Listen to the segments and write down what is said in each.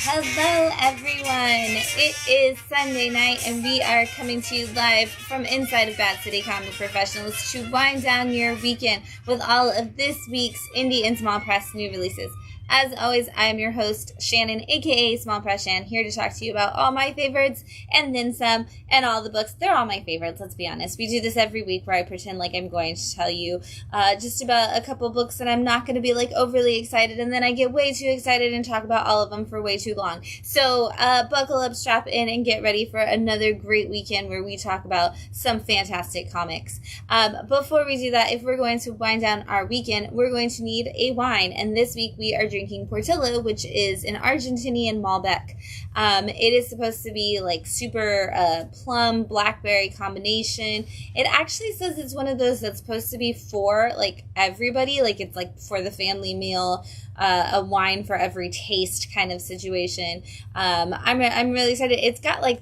Hello, everyone. It is Sunday night, and we are coming to you live from inside of Bat City Comic Professionals to wind down your weekend with all of this week's indie and small press new releases. As always, I am your host, Shannon, aka Small Press Shann, here to talk to you about all my favorites and then some, and all the books. They're all my favorites, let's be honest. We do this every week where I pretend like I'm going to tell you just about a couple books, and I'm not going to be like overly excited, and then I get way too excited and talk about all of them for way too long. So buckle up, strap in, and get ready for another great weekend where we talk about some fantastic comics. Before we do that, if we're going to wind down our weekend, we're going to need a wine, and this week we are drinking Portillo, which is an Argentinian Malbec. It is supposed to be like super plum blackberry combination. It actually says it's one of those that's supposed to be for like everybody, like it's like for the family meal, a wine for every taste kind of situation. I'm really excited. It's got like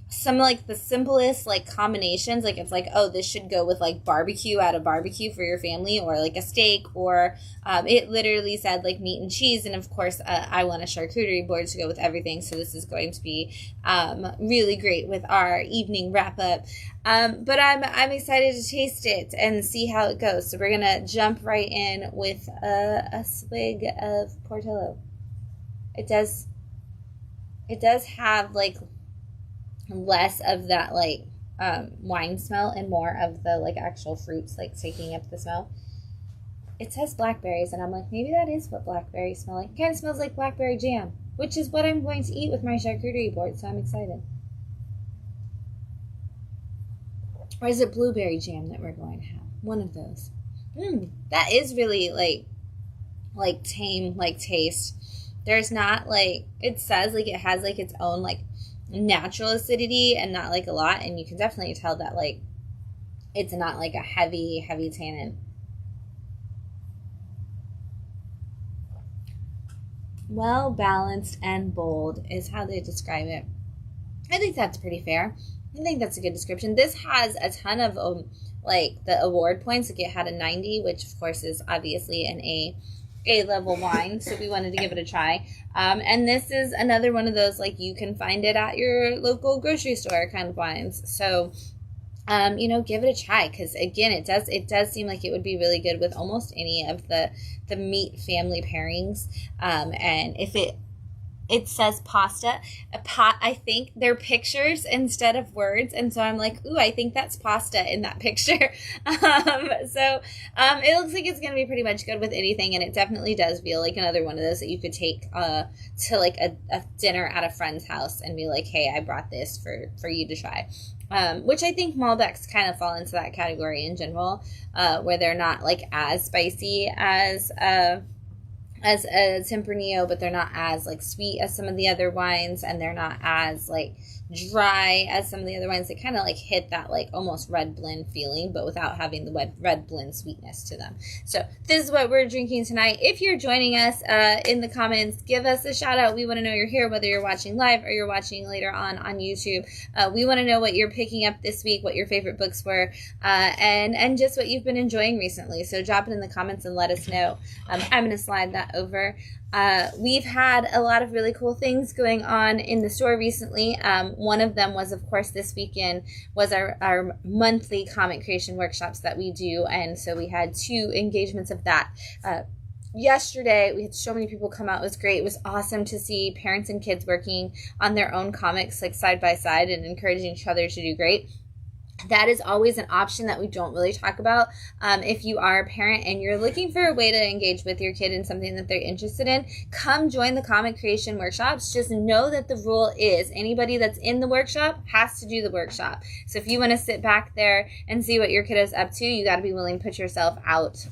some like the simplest like combinations, like it's like, oh, this should go with like barbecue at a barbecue for your family, or like a steak, or it literally said like meat and cheese, and of course I want a charcuterie board to go with everything, so this is going to be really great with our evening wrap up. But I'm excited to taste it and see how it goes, so we're gonna jump right in with a swig of Portillo. It does have like less of that like wine smell and more of the like actual fruits like taking up the smell. It says blackberries, and I'm like, maybe that is what blackberries smell like. It kind of smells like blackberry jam, which is what I'm going to eat with my charcuterie board, so I'm excited. Or is it blueberry jam that we're going to have? One of those. That is really like tame like taste. There's not like, it says like it has like its own like natural acidity and not like a lot, and you can definitely tell that like it's not like a heavy tannin. Well balanced and bold is how they describe it. I think that's pretty fair. I think that's a good description. This has a ton of like the award points. Like it had a 90, which of course is obviously an A-level wine, so we wanted to give it a try. And this is another one of those, like, you can find it at your local grocery store kind of wines. So, give it a try, because, again, it does seem like it would be really good with almost any of the meat family pairings. And if it says pasta, I think they're pictures instead of words, and so I'm like, ooh, I think that's pasta in that picture. So it looks like it's going to be pretty much good with anything, and it definitely does feel like another one of those that you could take to like a dinner at a friend's house and be like, hey, I brought this for you to try. Which I think Malbecs kind of fall into that category in general, where they're not like as spicy as a Tempranillo, but they're not as like sweet as some of the other wines, and they're not as like dry as some of the other wines. They kind of like hit that like almost red blend feeling, but without having the red blend sweetness to them. So this is what we're drinking tonight. If you're joining us in the comments, give us a shout out. We want to know you're here, whether you're watching live or you're watching later on YouTube. We want to know what you're picking up this week, what your favorite books were, and just what you've been enjoying recently. So drop it in the comments and let us know. I'm going to slide that over. We've had a lot of really cool things going on in the store recently. One of them was, of course, this weekend was our monthly comic creation workshops that we do, and so we had 2 engagements of that. Yesterday, we had so many people come out. It was great. It was awesome to see parents and kids working on their own comics like side by side and encouraging each other to do great. That is always an option that we don't really talk about. If you are a parent and you're looking for a way to engage with your kid in something that they're interested in, come join the comic creation workshops. Just know that the rule is anybody that's in the workshop has to do the workshop. So if you want to sit back there and see what your kiddo's up to, you got to be willing to put yourself out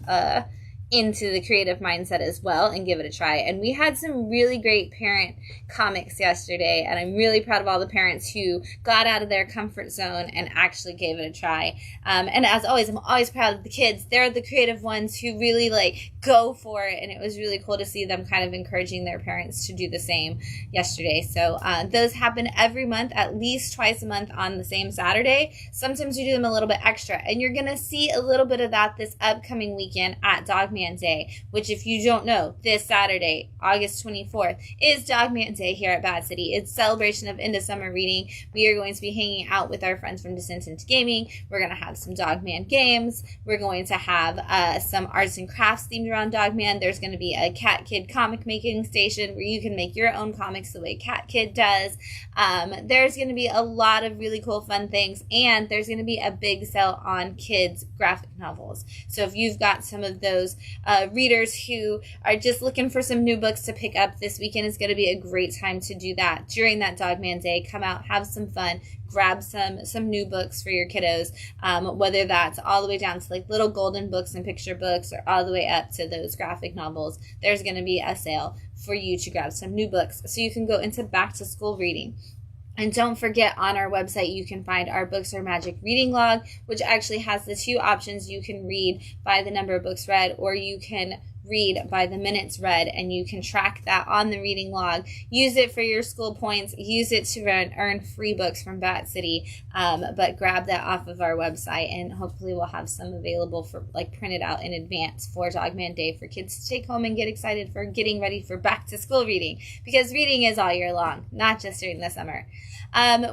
into the creative mindset as well and give it a try. And we had some really great parent comics yesterday, and I'm really proud of all the parents who got out of their comfort zone and actually gave it a try. And as always, I'm always proud of the kids. They're the creative ones who really like go for it, and it was really cool to see them kind of encouraging their parents to do the same yesterday. So those happen every month, at least twice a month on the same Saturday. Sometimes we do them a little bit extra, and you're going to see a little bit of that this upcoming weekend at Dogman Dogman Day, which if you don't know, this Saturday, August 24th, is Dogman Day here at Bad City. It's celebration of end of summer reading. We are going to be hanging out with our friends from Descent into Gaming. We're going to have some Dogman games. We're going to have some arts and crafts themed around Dogman. There's going to be a Cat Kid comic making station where you can make your own comics the way Cat Kid does. There's going to be a lot of really cool fun things, and there's going to be a big sale on kids graphic novels. So if you've got some of those readers who are just looking for some new books to pick up, this weekend is going to be a great time to do that. During that Dogman Day, come out, have some fun, grab some new books for your kiddos, whether that's all the way down to like little golden books and picture books, or all the way up to those graphic novels. There's going to be a sale for you to grab some new books so you can go into back to school reading. And don't forget, on our website, you can find our Books Are Magic reading log, which actually has the two options. You can read by the number of books read, or you can read by the minutes read, and you can track that on the reading log. Use it for your school points. Use it to earn free books from Bat City, but grab that off of our website, and hopefully we'll have some available for like printed out in advance for Dogman Day for kids to take home and get excited for getting ready for back to school reading, because reading is all year long, not just during the summer.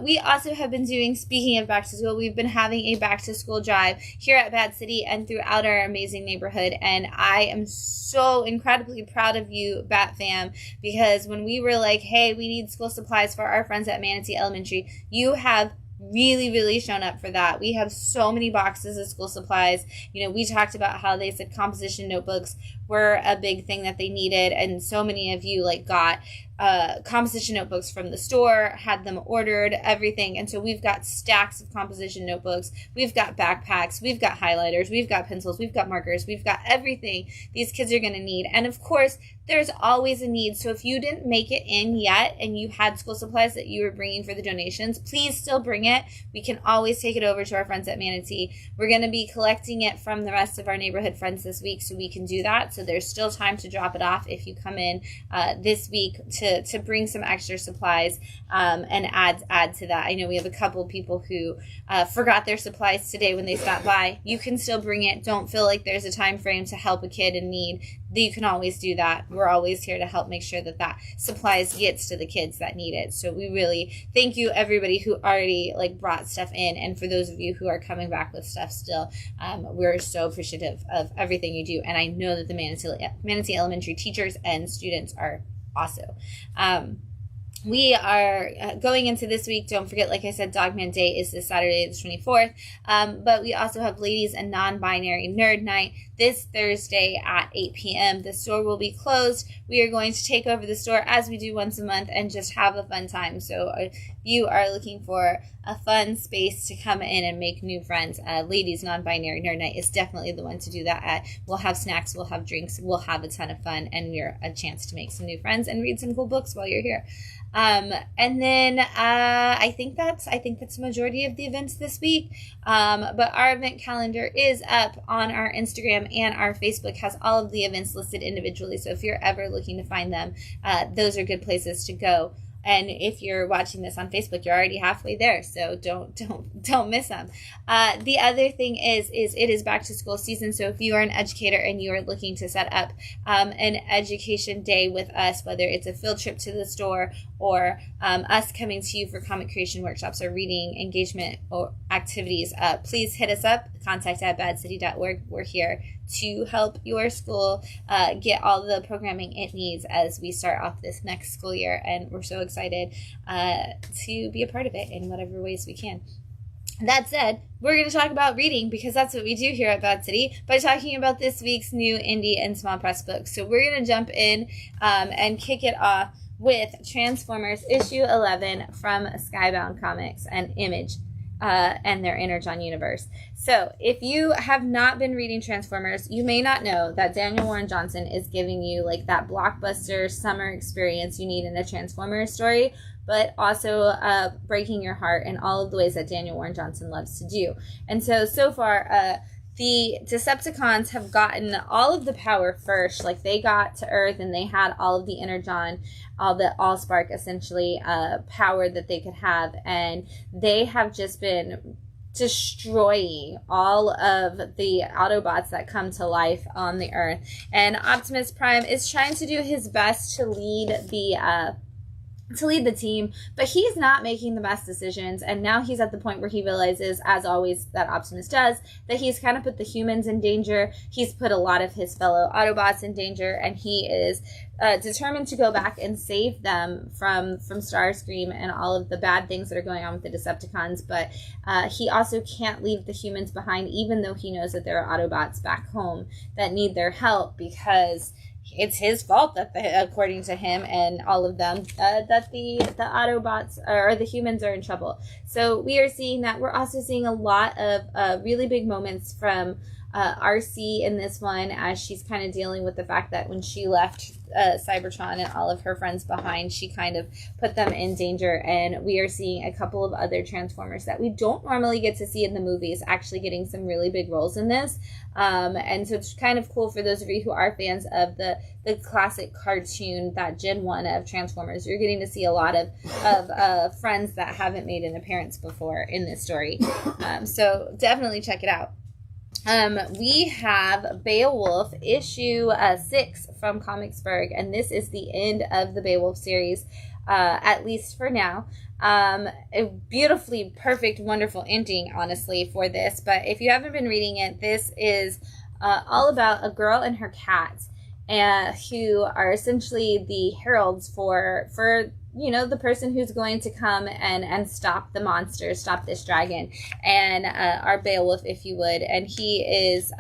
We also have been doing, speaking of back to school, we've been having a back to school drive here at Bad City and throughout our amazing neighborhood. And I am so incredibly proud of you, Bat Fam, because when we were like, hey, we need school supplies for our friends at Manatee Elementary, you have really shown up for that. We have so many boxes of school supplies. You know, we talked about how they said composition notebooks were a big thing that they needed, and so many of you like got composition notebooks from the store, had them ordered, everything. And so we've got stacks of composition notebooks. We've got backpacks. We've got highlighters. We've got pencils. We've got markers. We've got everything these kids are going to need. And of course, there's always a need. So if you didn't make it in yet and you had school supplies that you were bringing for the donations, please still bring it. We can always take it over to our friends at Manatee. We're going to be collecting it from the rest of our neighborhood friends this week, so we can do that. So there's still time to drop it off if you come in this week to bring some extra supplies and add to that. I know we have a couple people who forgot their supplies today when they stopped by. You can still bring it. Don't feel like there's a time frame to help a kid in need. You can always do that. We're always here to help make sure that supplies gets to the kids that need it. So we really thank you, everybody who already like brought stuff in, and for those of you who are coming back with stuff still, we're so appreciative of everything you do. And I know that the Manatee Elementary teachers and students are also. We are going into this week. Don't forget, like I said, Dogman Day is this Saturday, the 24th. But we also have Ladies and Non-Binary Nerd Night this Thursday at 8 p.m. The store will be closed. We are going to take over the store as we do once a month and just have a fun time. So if you are looking for a fun space to come in and make new friends, Ladies Non-Binary Nerd Night is definitely the one to do that at. We'll have snacks, we'll have drinks, we'll have a ton of fun, and you're a chance to make some new friends and read some cool books while you're here. And then I think that's the majority of the events this week. But our event calendar is up on our Instagram, and our Facebook has all of the events listed individually. So if you're ever looking to find them, those are good places to go. And if you're watching this on Facebook, you're already halfway there, so don't miss them. The other thing is it is back to school season, so if you are an educator and you are looking to set up an education day with us, whether it's a field trip to the store or us coming to you for comic creation workshops or reading engagement or activities, please hit us up, contact@badcity.org. We're here to help your school get all the programming it needs as we start off this next school year, and we're so excited to be a part of it in whatever ways we can. That said, we're going to talk about reading, because that's what we do here at Bad City, by talking about this week's new indie and small press books. So we're going to jump in and kick it off with Transformers issue 11 from Skybound Comics and Image and their Energon universe. So if you have not been reading Transformers, you may not know that Daniel Warren Johnson is giving you like that blockbuster summer experience you need in a Transformers story, but also breaking your heart in all of the ways that Daniel Warren Johnson loves to do. And so far, the Decepticons have gotten all of the power first. Like, they got to Earth and they had all of the Energon, all the Allspark, essentially, power that they could have. And they have just been destroying all of the Autobots that come to life on the Earth. And Optimus Prime is trying to do his best to lead the team, but he's not making the best decisions. And now he's at the point where he realizes, as always that Optimus does, that he's kind of put the humans in danger. He's put a lot of his fellow Autobots in danger, and he is determined to go back and save them from Starscream and all of the bad things that are going on with the Decepticons. But he also can't leave the humans behind, even though he knows that there are Autobots back home that need their help, because it's his fault that, according to him and all of them, that the Autobots or the humans are in trouble. So we are seeing that. We're also seeing a lot of really big moments from RC in this one, as she's kind of dealing with the fact that when she left Cybertron and all of her friends behind, she kind of put them in danger. And we are seeing a couple of other Transformers that we don't normally get to see in the movies actually getting some really big roles in this. And so it's kind of cool for those of you who are fans of the classic cartoon, that Gen 1 of Transformers. You're getting to see a lot of friends that haven't made an appearance before in this story. So definitely check it out. We have Beowulf issue 6 from Comicsburg, and this is the end of the Beowulf series, at least for now. A beautifully perfect, wonderful ending, honestly, for this. But if you haven't been reading it, this is all about a girl and her cat, who are essentially the heralds for the person who's going to come and stop the monster, stop this dragon, and our Beowulf, if you would. And he is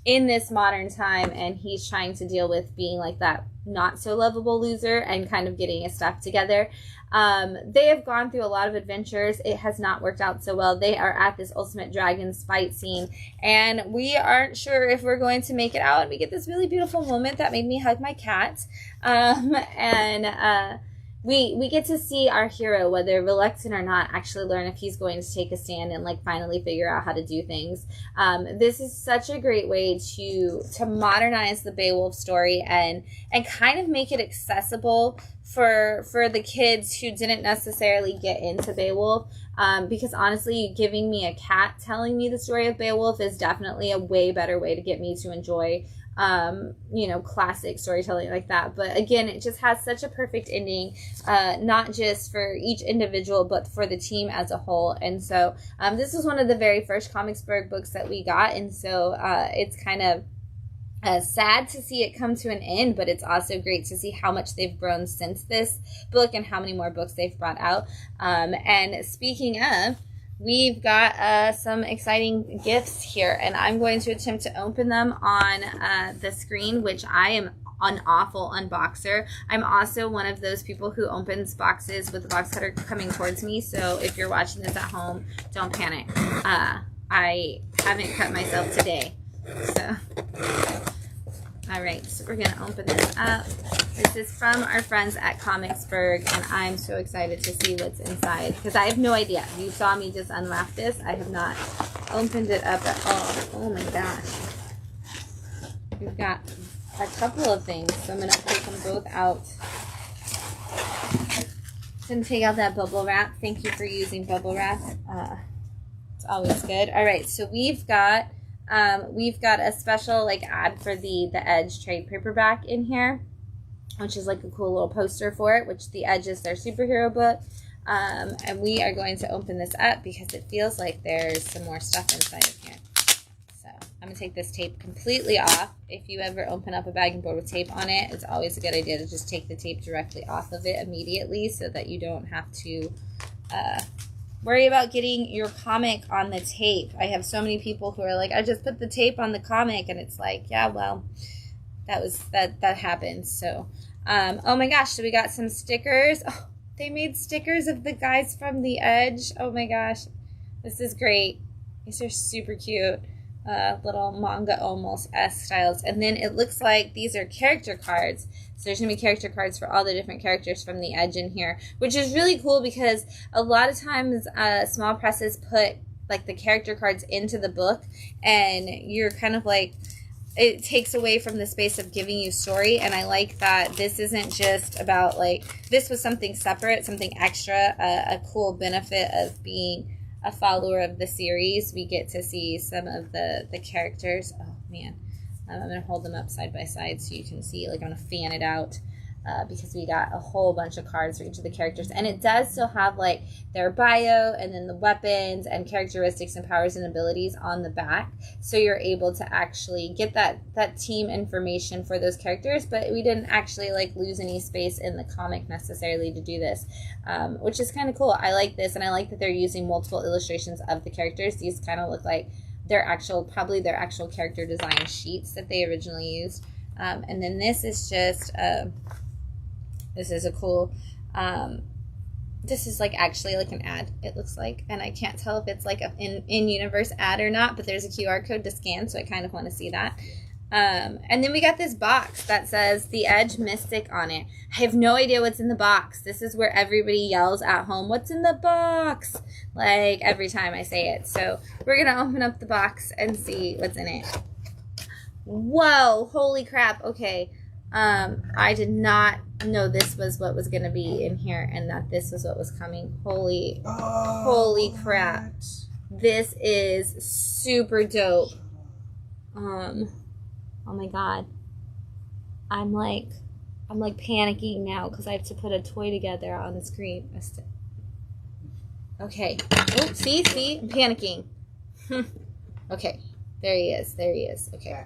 in this modern time, and he's trying to deal with being like that not so lovable loser and kind of getting his stuff together. They have gone through a lot of adventures. It has not worked out so well. They are at this Ultimate Dragons fight scene, and we aren't sure if we're going to make it out. And we get this really beautiful moment that made me hug my cat. We get to see our hero, whether reluctant or not, actually learn if he's going to take a stand and finally figure out how to do things. This is such a great way to modernize the Beowulf story and kind of make it accessible for the kids who didn't necessarily get into Beowulf. Because honestly, giving me a cat telling me the story of Beowulf is definitely a way better way to get me to enjoy classic storytelling like that. But again, it just has such a perfect ending, not just for each individual, but for the team as a whole. And so this was one of the very first Comicsburg books that we got, and so it's kind of sad to see it come to an end, but it's also great to see how much they've grown since this book and how many more books they've brought out. And speaking of, we've got some exciting gifts here, and I'm going to attempt to open them on the screen, which I am an awful unboxer. I'm also one of those people who opens boxes with the box cutter coming towards me, so if you're watching this at home, don't panic. I haven't cut myself today, so... Alright, so we're going to open this up. This is from our friends at Comicsburg, and I'm so excited to see what's inside, because I have no idea. You saw me just unwrap this. I have not opened it up at all. Oh my gosh. We've got a couple of things, so I'm going to take them both out. Didn't take out that bubble wrap. Thank you for using bubble wrap. It's always good. Alright, so we've got a special ad for the Edge trade paperback in here, which is a cool little poster for it, which the Edge is their superhero book. And we are going to open this up because it feels like there's some more stuff inside of here. So I'm going to take this tape completely off. If you ever open up a bagging board with tape on it, it's always a good idea to just take the tape directly off of it immediately so that you don't have to worry about getting your comic on the tape. I have so many people who are like, I just put the tape on the comic, and it's like, yeah, well, that happens. So, oh my gosh, so we got some stickers. Oh, they made stickers of the guys from the Edge. Oh my gosh, this is great. These are super cute. Little manga almost S styles. And then it looks like these are character cards. So there's going to be character cards for all the different characters from the Edge in here, which is really cool because a lot of times small presses put the character cards into the book, and you're kind of it takes away from the space of giving you story. And I like that this isn't just about this was something separate, something extra, a cool benefit of being a follower of the series, we get to see some of the characters. Oh man, I'm gonna hold them up side by side so you can see. Like, I'm gonna fan it out. Because we got a whole bunch of cards for each of the characters, and it does still have like their bio and then the weapons and characteristics and powers and abilities on the back, so you're able to actually get that team information for those characters. But we didn't actually like lose any space in the comic necessarily to do this, which is kind of cool. I like this, and I like that they're using multiple illustrations of the characters. These kind of look like probably their actual character design sheets that they originally used. And then this is just this is a cool, this is like actually like an ad, it looks like, and I can't tell if it's like an in-universe ad or not, but there's a QR code to scan, so I kind of want to see that. And then we got this box that says The Edge Mystic on it. I have no idea what's in the box. This is where everybody yells at home, "What's in the box?" Like every time I say it. So we're going to open up the box and see what's in it. Whoa, holy crap. Okay. I did not know this was what was going to be in here and that this was what was coming. Holy crap. This is super dope. Oh my god. I'm like panicking now because I have to put a toy together on the screen. Okay. Oh, see? I'm panicking. Okay. There he is. Okay.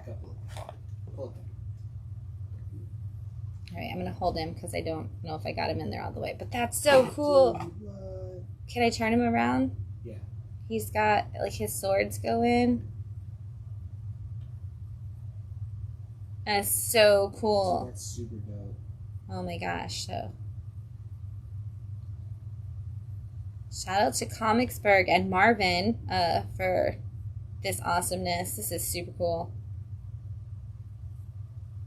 All right, I'm going to hold him because I don't know if I got him in there all the way. But that's so cool. Can I turn him around? Yeah. He's got, like, his swords go in. That's so cool. That's super dope. Oh my gosh. So, shout out to Comicsburg and Marvin for this awesomeness. This is super cool.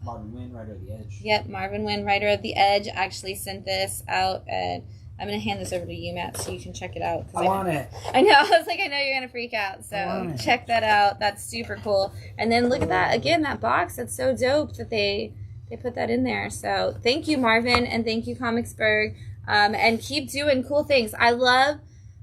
Marvin Wynn, writer of The Edge. Yep, Marvin Wynn, writer of The Edge, actually sent this out, and I'm going to hand this over to you, Matt, so you can check it out. I want it. I know. I was like, I know you're going to freak out, so check that out. That's super cool. And then look at that. Again, that box. That's so dope that they put that in there. So thank you, Marvin, and thank you, Comicsburg, and keep doing cool things. I love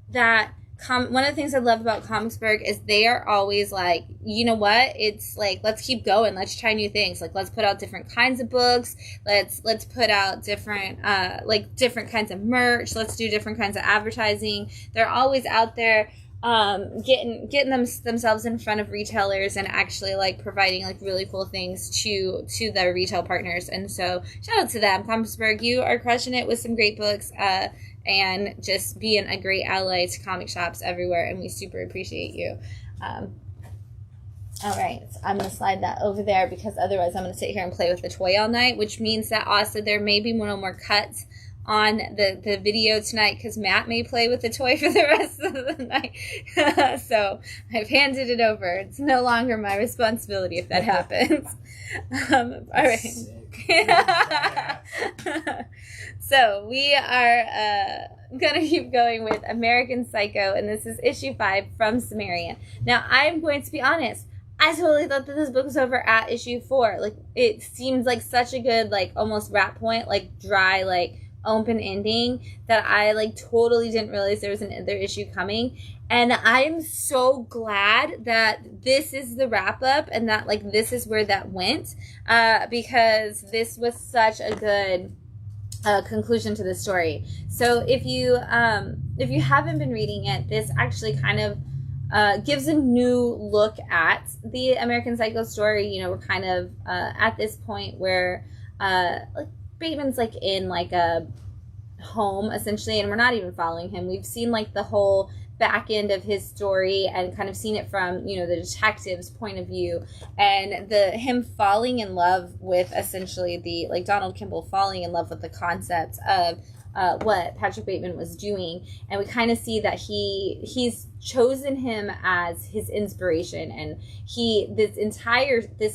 that. One of the things I love about Comicsburg is they are always like, you know what? It's like, let's keep going. Let's try new things. Like, let's put out different kinds of books. Let's put out different, different kinds of merch. Let's do different kinds of advertising. They're always out there, getting themselves in front of retailers and actually like providing like really cool things to their retail partners. And so shout out to them. Comicsburg, you are crushing it with some great books, and just being a great ally to comic shops everywhere, and we super appreciate you. All right, so I'm going to slide that over there because otherwise I'm going to sit here and play with the toy all night, which means that also there may be no more cuts on the video tonight because Matt may play with the toy for the rest of the night. So I've handed it over. It's no longer my responsibility if that happens. All right. So we are going to keep going with American Psycho, and this is issue 5 from Sumerian. Now, I'm going to be honest. I totally thought that this book was over at issue 4. Like, it seems like such a good, like, almost wrap point, like, dry, like, open ending that I, like, totally didn't realize there was another issue coming. And I'm so glad that this is the wrap-up and that, like, this is where that went, because this was such a good conclusion to the story. So if you haven't been reading it, this actually kind of gives a new look at the American Psycho story. You know, we're kind of at this point where like Bateman's like in like a home essentially, and we're not even following him. We've seen like the whole back end of his story and kind of seen it from, you know, the detective's point of view, and him falling in love with essentially the, like, Donald Kimball falling in love with the concept of what Patrick Bateman was doing. And we kind of see that he's chosen him as his inspiration, and this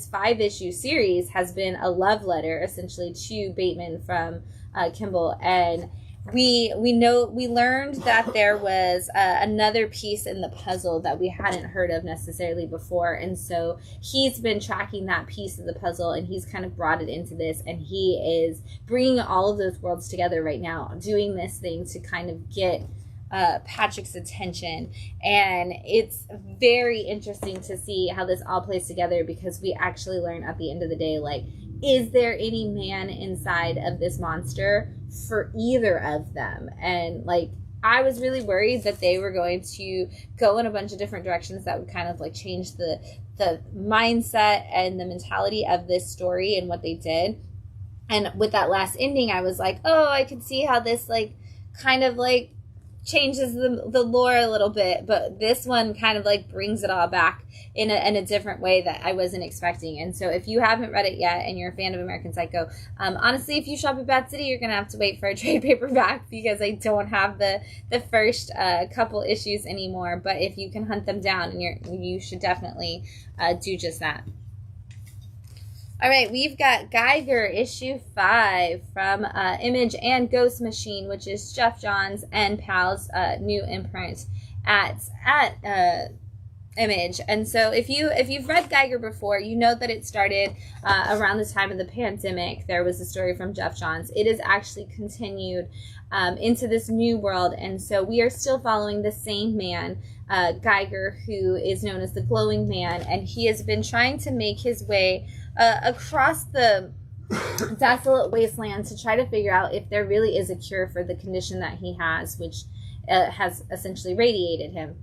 5-issue series has been a love letter essentially to Bateman from Kimball. And we learned that there was another piece in the puzzle that we hadn't heard of necessarily before, and so he's been tracking that piece of the puzzle, and he's kind of brought it into this, and he is bringing all of those worlds together right now, doing this thing to kind of get Patrick's attention. And it's very interesting to see how this all plays together, because we actually learn at the end of the day, like, is there any man inside of this monster for either of them? And like, I was really worried that they were going to go in a bunch of different directions that would kind of like change the mindset and the mentality of this story and what they did. And with that last ending, I was like, oh, I could see how this like kind of like changes the lore a little bit, but this one kind of like brings it all back in a different way that I wasn't expecting. And so if you haven't read it yet and you're a fan of American Psycho, honestly, if you shop at Bad City, you're gonna have to wait for a trade paperback, because I don't have the first couple issues anymore. But if you can hunt them down, and you should definitely do just that. All right, we've got Geiger issue 5 from Image and Ghost Machine, which is Jeff Johns and Pal's new imprint at Image. And so if you've read Geiger before, you know that it started around the time of the pandemic. There was a story from Jeff Johns. It is actually continued into this new world, and so we are still following the same man, Geiger, who is known as the Glowing Man, and he has been trying to make his way across the desolate wasteland to try to figure out if there really is a cure for the condition that he has, which has essentially radiated him.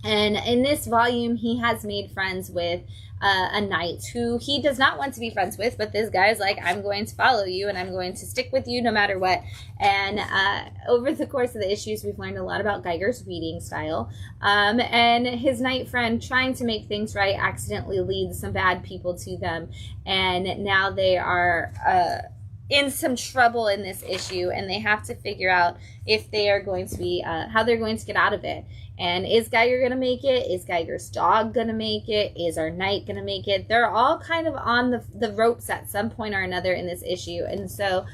And in this volume, he has made friends with a knight who he does not want to be friends with, but this guy is like, I'm going to follow you and I'm going to stick with you no matter what. And over the course of the issues, we've learned a lot about Geiger's reading style. And his knight friend, trying to make things right, accidentally leads some bad people to them. And now they are in some trouble in this issue, and they have to figure out if they are going to be, how they're going to get out of it. And is Geiger going to make it? Is Geiger's dog going to make it? Is our knight going to make it? They're all kind of on the ropes at some point or another in this issue. And so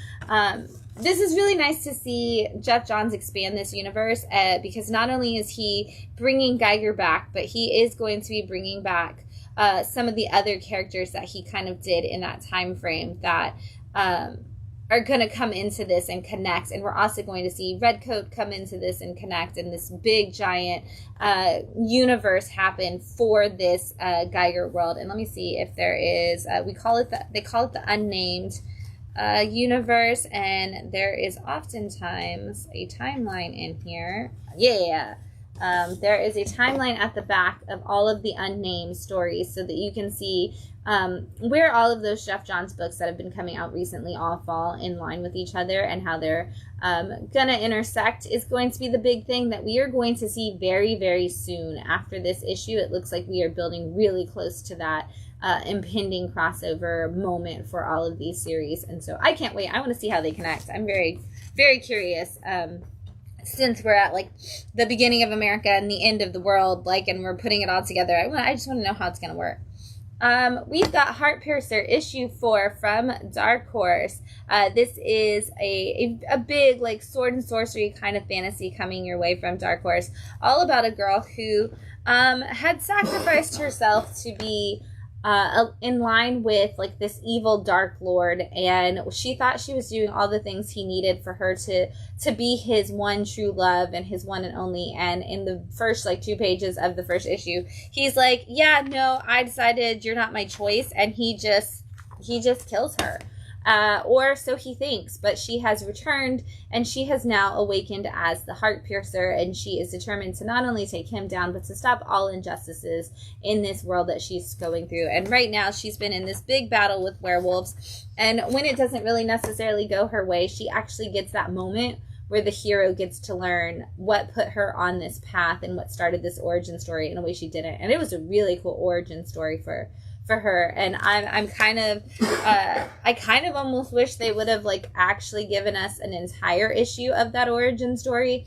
this is really nice to see Jeff Johns expand this universe, because not only is he bringing Geiger back, but he is going to be bringing back some of the other characters that he kind of did in that time frame that are going to come into this and connect. And we're also going to see Redcoat come into this and connect, and this big giant universe happen for this Geiger world. And let me see if there is, they call it the unnamed universe, and there is oftentimes a timeline in here. Yeah. There is a timeline at the back of all of the unnamed stories, so that you can see where all of those Jeff Johns books that have been coming out recently all fall in line with each other, and how they're gonna intersect is going to be the big thing that we are going to see very, very soon after this issue. It looks like we are building really close to that impending crossover moment for all of these series, and so I can't wait. I want to see how they connect. I'm very, very curious. Since we're at like the beginning of America and the end of the world, like, and we're putting it all together, I just want to know how it's going to work. We've got Heartpiercer issue 4 from Dark Horse. This is a big like sword and sorcery kind of fantasy coming your way from Dark Horse, all about a girl who had sacrificed herself to be in line with like this evil dark lord, and she thought she was doing all the things he needed for her to be his one true love and his one and only. And in the first like 2 pages of the first issue, he's like, yeah, no, I decided you're not my choice, and he just kills her. Or so he thinks, but she has returned, and she has now awakened as the Heartpiercer, and she is determined to not only take him down, but to stop all injustices in this world that she's going through. And right now, she's been in this big battle with werewolves, and when it doesn't really necessarily go her way, she actually gets that moment where the hero gets to learn what put her on this path and what started this origin story in a way she didn't. And it was a really cool origin story for her, and I'm kind of I kind of almost wish they would have like actually given us an entire issue of that origin story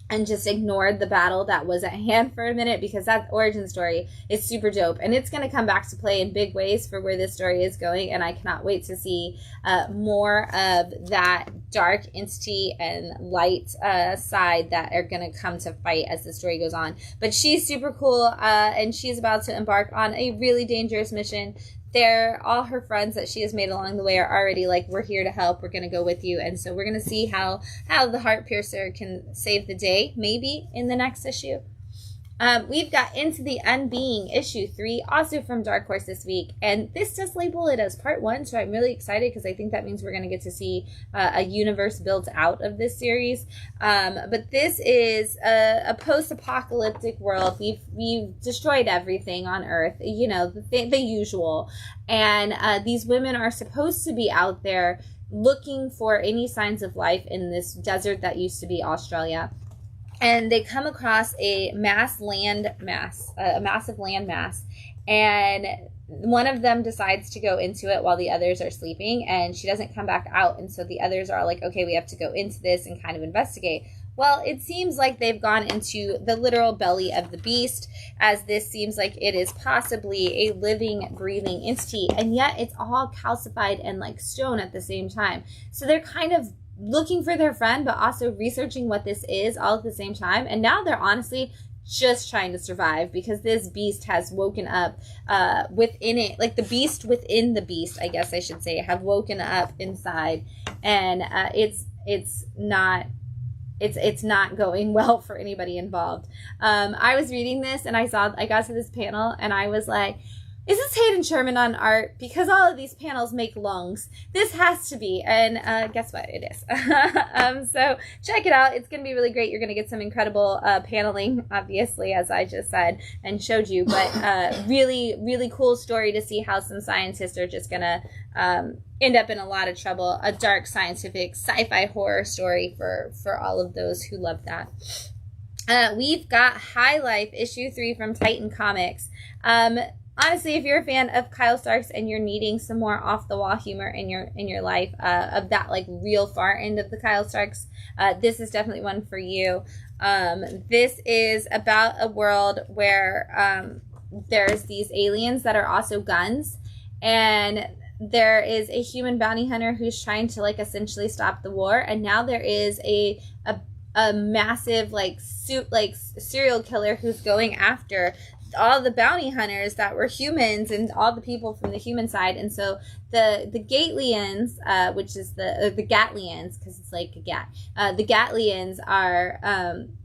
and just ignored the battle that was at hand for a minute, because that origin story is super dope, and it's going to come back to play in big ways for where this story is going, and I cannot wait to see more of that dark entity and light side that are going to come to fight as the story goes on. But she's super cool, and she's about to embark on a really dangerous mission all her friends that she has made along the way are already like, we're here to help, we're going to go with you. And so we're going to see how the Heart Piercer can save the day, maybe in the next issue. We've got Into the Unbeing, issue 3, also from Dark Horse this week. And this does label it as part 1, so I'm really excited because I think that means we're going to get to see a universe built out of this series. But this is a post-apocalyptic world. We've destroyed everything on Earth, you know, the usual. And these women are supposed to be out there looking for any signs of life in this desert that used to be Australia. And they come across a massive land mass, and one of them decides to go into it while the others are sleeping, and she doesn't come back out, and so the others are like, okay, we have to go into this and kind of investigate. Well, it seems like they've gone into the literal belly of the beast, as this seems like it is possibly a living, breathing entity, and yet it's all calcified and like stone at the same time. So they're kind of looking for their friend, but also researching what this is all at the same time. And now they're honestly just trying to survive because this beast has woken up within it. Like the beast within the beast, I guess I should say, have woken up inside. And it's not going well for anybody involved. I was reading this and I got to this panel and I was like, is this Hayden Sherman on art? Because all of these panels make lungs. This has to be. And guess what? It is. So check it out. It's going to be really great. You're going to get some incredible paneling, obviously, as I just said and showed you. But really, really cool story to see how some scientists are just going to end up in a lot of trouble. A dark scientific sci-fi horror story for all of those who love that. We've got High Life issue 3 from Titan Comics. Honestly, if you're a fan of Kyle Starks and you're needing some more off-the-wall humor in your life, of that like real far end of the Kyle Starks, this is definitely one for you. This is about a world where there's these aliens that are also guns, and there is a human bounty hunter who's trying to like essentially stop the war, and now there is a massive serial killer who's going after all the bounty hunters that were humans and all the people from the human side. And so the Gatlians, which is the Gatlians, because it's like a gat, the Gatlians are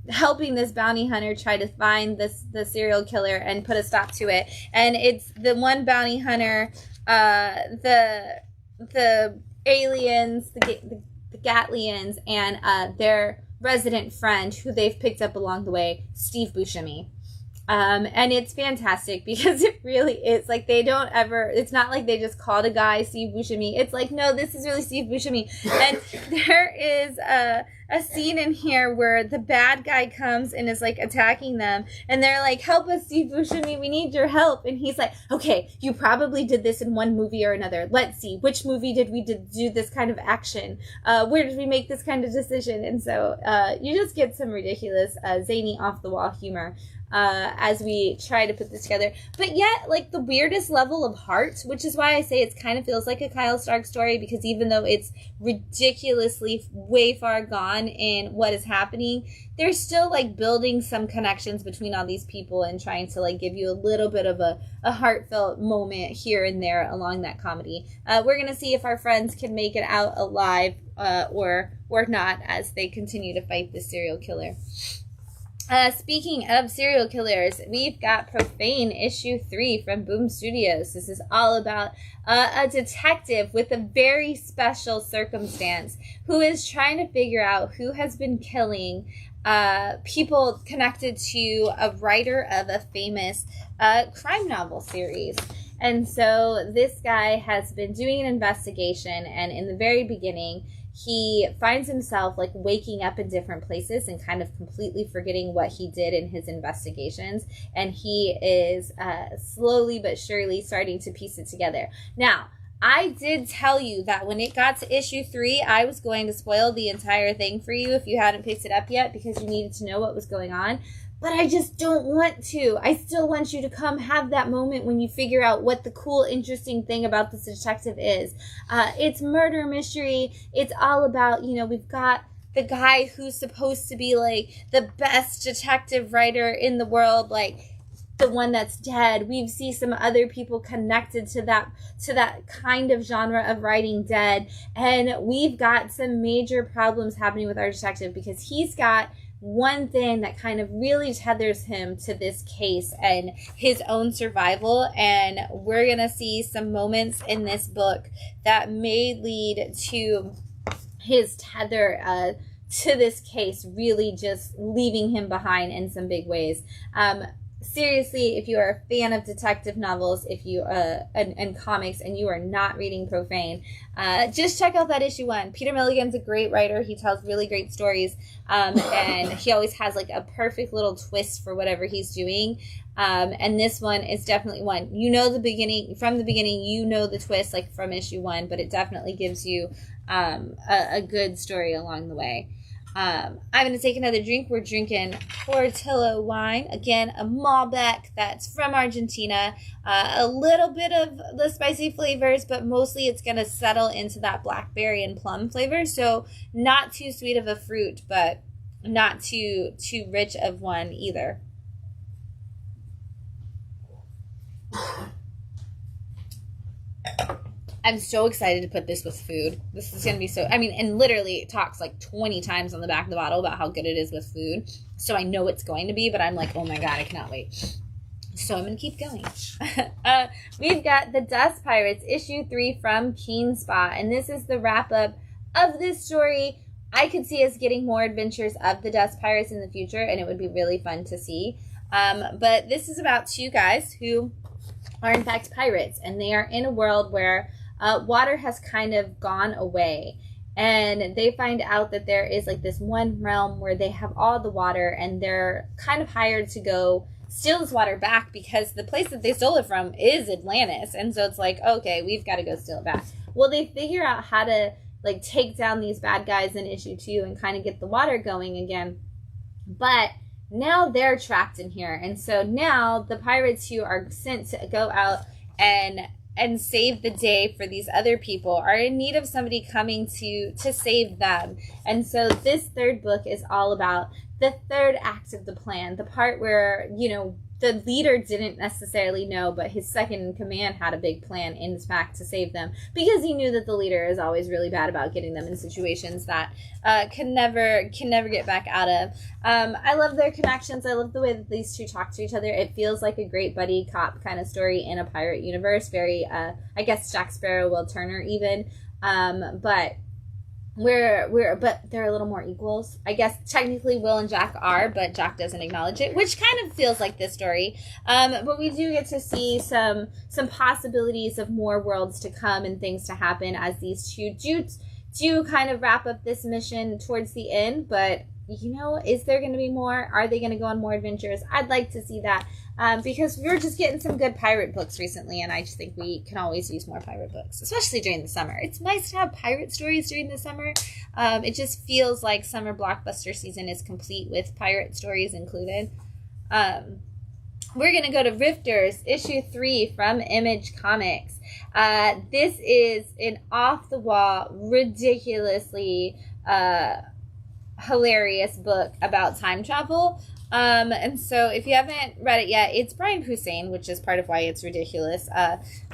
helping this bounty hunter try to find the serial killer and put a stop to it. And it's the one bounty hunter, the aliens, the Gatlians, and their resident friend who they've picked up along the way, Steve Buscemi. And it's fantastic because it really is like it's not like they just called a guy Steve Buscemi. It's like, no, this is really Steve Buscemi. And there is a scene in here where the bad guy comes and is like attacking them, and they're like, help us, Steve Buscemi, we need your help. And he's like, okay, you probably did this in one movie or another. Let's see, which movie did we do this kind of action? Where did we make this kind of decision? And so you just get some ridiculous, zany, off-the-wall humor as we try to put this together, but yet like the weirdest level of heart, which is why I say it kind of feels like a Kyle Stark story, because even though it's ridiculously way far gone in what is happening, they're still like building some connections between all these people and trying to like give you a little bit of a heartfelt moment here and there along that comedy. We're gonna see if our friends can make it out alive or not as they continue to fight this serial killer. Speaking of serial killers, we've got Profane issue 3 from Boom Studios. This is all about a detective with a very special circumstance who is trying to figure out who has been killing people connected to a writer of a famous crime novel series. And so this guy has been doing an investigation, and in the very beginning, he finds himself like waking up in different places and kind of completely forgetting what he did in his investigations. And he is slowly but surely starting to piece it together. Now, I did tell you that when it got to issue 3, I was going to spoil the entire thing for you if you hadn't picked it up yet, because you needed to know what was going on. But I just don't want to. I still want you to come have that moment when you figure out what the cool, interesting thing about this detective is. It's murder mystery. It's all about, we've got the guy who's supposed to be like the best detective writer in the world, like the one that's dead. We see some other people connected to that kind of genre of writing dead. And we've got some major problems happening with our detective because he's got one thing that kind of really tethers him to this case and his own survival. And we're going to see some moments in this book that may lead to his tether to this case really just leaving him behind in some big ways. Seriously, if you are a fan of detective novels, if you and comics, and you are not reading profane, just check out that issue 1. Peter Milligan's a great writer. He tells really great stories, and he always has like a perfect little twist for whatever he's doing. And this one is definitely one. You know the beginning, from the beginning, you know the twist like from issue 1, but it definitely gives you a good story along the way. I'm going to take another drink. We're drinking Portillo wine. Again, a Malbec that's from Argentina. A little bit of the spicy flavors, but mostly it's going to settle into that blackberry and plum flavor. So not too sweet of a fruit, but not too rich of one either. I'm so excited to put this with food. This is going to be so... I mean, and literally it talks like 20 times on the back of the bottle about how good it is with food. So I know it's going to be, but I'm like, oh my God, I cannot wait. So I'm going to keep going. We've got The Dust Pirates, issue 3 from Keen Spot. And this is the wrap-up of this story. I could see us getting more adventures of the Dust Pirates in the future, and it would be really fun to see. But this is about 2 guys who are in fact pirates, and they are in a world where water has kind of gone away, and they find out that there is like this one realm where they have all the water, and they're kind of hired to go steal this water back because the place that they stole it from is Atlantis. And so it's like, okay, we've got to go steal it back. Well, they figure out how to like take down these bad guys in issue 2 and kind of get the water going again, but now they're trapped in here. And so now the pirates who are sent to go out and save the day for these other people are in need of somebody coming to save them. And so this 3rd book is all about the 3rd act of the plan, the part where, you know, the leader didn't necessarily know, but his second in command had a big plan, in fact, to save them, because he knew that the leader is always really bad about getting them in situations that can never get back out of. I love their connections. I love the way that these 2 talk to each other. It feels like a great buddy cop kind of story in a pirate universe. Very, I guess, Jack Sparrow, Will Turner even. But they're a little more equals. I guess technically Will and Jack are, but Jack doesn't acknowledge it, which kind of feels like this story. But we do get to see some possibilities of more worlds to come and things to happen as these 2 do kind of wrap up this mission towards the end. But, you know, is there going to be more? Are they going to go on more adventures? I'd like to see that. Because we were just getting some good pirate books recently, and I just think we can always use more pirate books, especially during the summer. It's nice to have pirate stories during the summer. It just feels like summer blockbuster season is complete with pirate stories included. We're going to go to Rifters, issue 3 from Image Comics. This is an off-the-wall, ridiculously hilarious book about time travel. And so if you haven't read it yet, it's Brian Posehn, which is part of why it's ridiculous.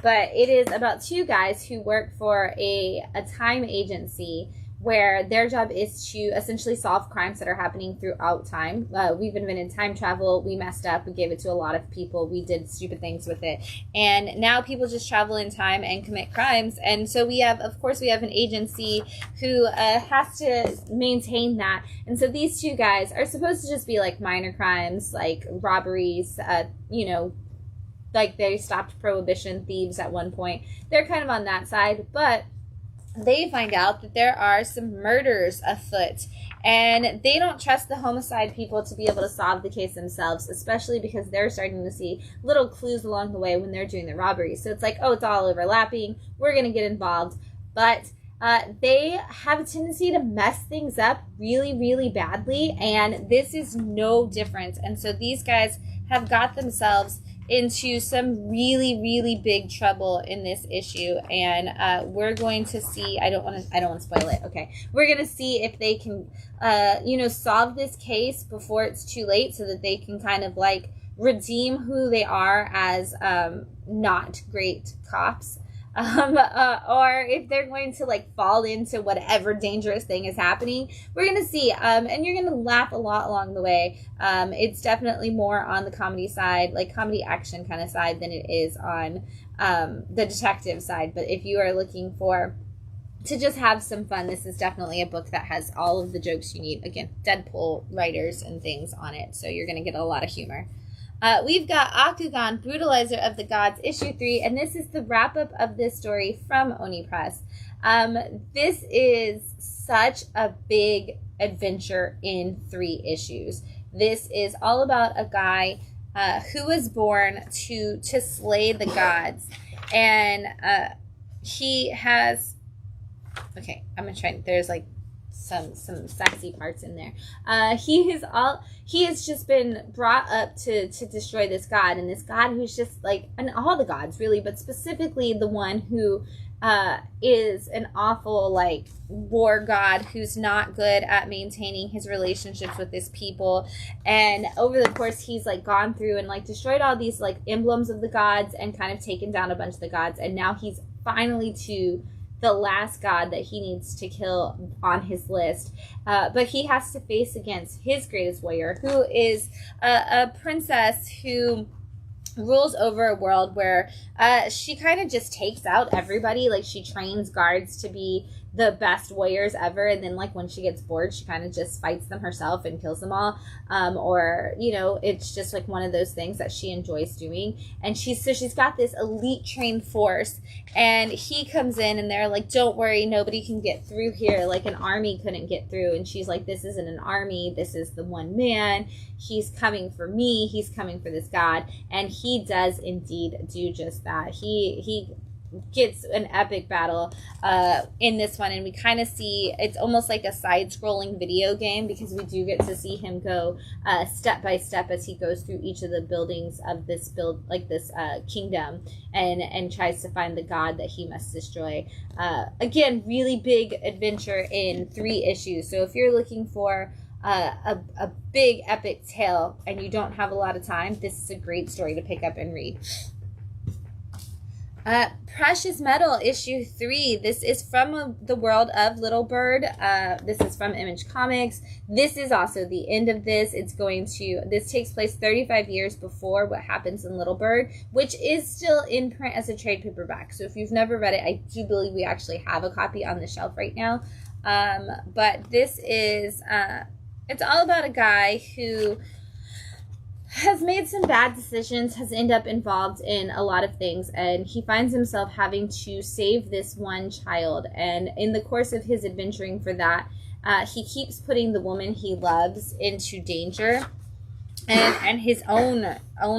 But it is about 2 guys who work for a time agency where their job is to essentially solve crimes that are happening throughout time. We've invented time travel. We messed up. We gave it to a lot of people. We did stupid things with it. And now people just travel in time and commit crimes. And so we have an agency who has to maintain that. And so these 2 guys are supposed to just be like minor crimes, like robberies, you know, like they stopped prohibition thieves at one point. They're kind of on that side, but they find out that there are some murders afoot, and they don't trust the homicide people to be able to solve the case themselves, especially because they're starting to see little clues along the way when they're doing the robberies. So it's like, oh, it's all overlapping. We're going to get involved. But they have a tendency to mess things up really, really badly, and this is no different. And so these guys have got themselves into some really, really big trouble in this issue, and we're going to see. I don't want to spoil it. Okay, we're going to see if they can, solve this case before it's too late, so that they can kind of like redeem who they are as not great cops, or if they're going to like fall into whatever dangerous thing is happening. We're gonna see, and you're gonna laugh a lot along the way. It's definitely more on the comedy side, like comedy action kind of side, than it is on the detective side. But if you are looking to just have some fun, this is definitely a book that has all of the jokes you need. Again, Deadpool writers and things on it, so you're gonna get a lot of humor. We've got Akugan, Brutalizer of the Gods, issue 3, and this is the wrap-up of this story from Oni Press. This is such a big adventure in 3 issues. This is all about a guy who was born to slay the gods, and he has... Okay, I'm gonna try... There's like some sexy parts in there. He has just been brought up to destroy this god, and this god who's just like, and all the gods really, but specifically the one who is an awful like war god who's not good at maintaining his relationships with his people. And over the course, he's like gone through and like destroyed all these like emblems of the gods and kind of taken down a bunch of the gods, and now he's finally to the last god that he needs to kill on his list. But he has to face against his greatest warrior, who is a princess who rules over a world where she kind of just takes out everybody. Like, she trains guards to be the best warriors ever, and then like when she gets bored, she kind of just fights them herself and kills them all, or you know, it's just like one of those things that she enjoys doing. And she's got this elite trained force, and he comes in and they're like, don't worry, nobody can get through here, like an army couldn't get through. And she's like, this isn't an army, this is the one man, he's coming for me, he's coming for this god. And he does indeed do just that. He gets an epic battle in this one, and we kind of see it's almost like a side-scrolling video game, because we do get to see him go step by step as he goes through each of the buildings of this kingdom, and tries to find the god that he must destroy. Again, really big adventure in 3 issues. So if you're looking for a big epic tale and you don't have a lot of time, this is a great story to pick up and read. Precious Metal issue 3. This is from the world of Little Bird. This is from Image Comics. This is also the end of this. This takes place 35 years before what happens in Little Bird, which is still in print as a trade paperback. So if you've never read it, I do believe we actually have a copy on the shelf right now. But this is, it's all about a guy who has made some bad decisions, has ended up involved in a lot of things, and he finds himself having to save this one child. And in the course of his adventuring for that, he keeps putting the woman he loves into danger, and his own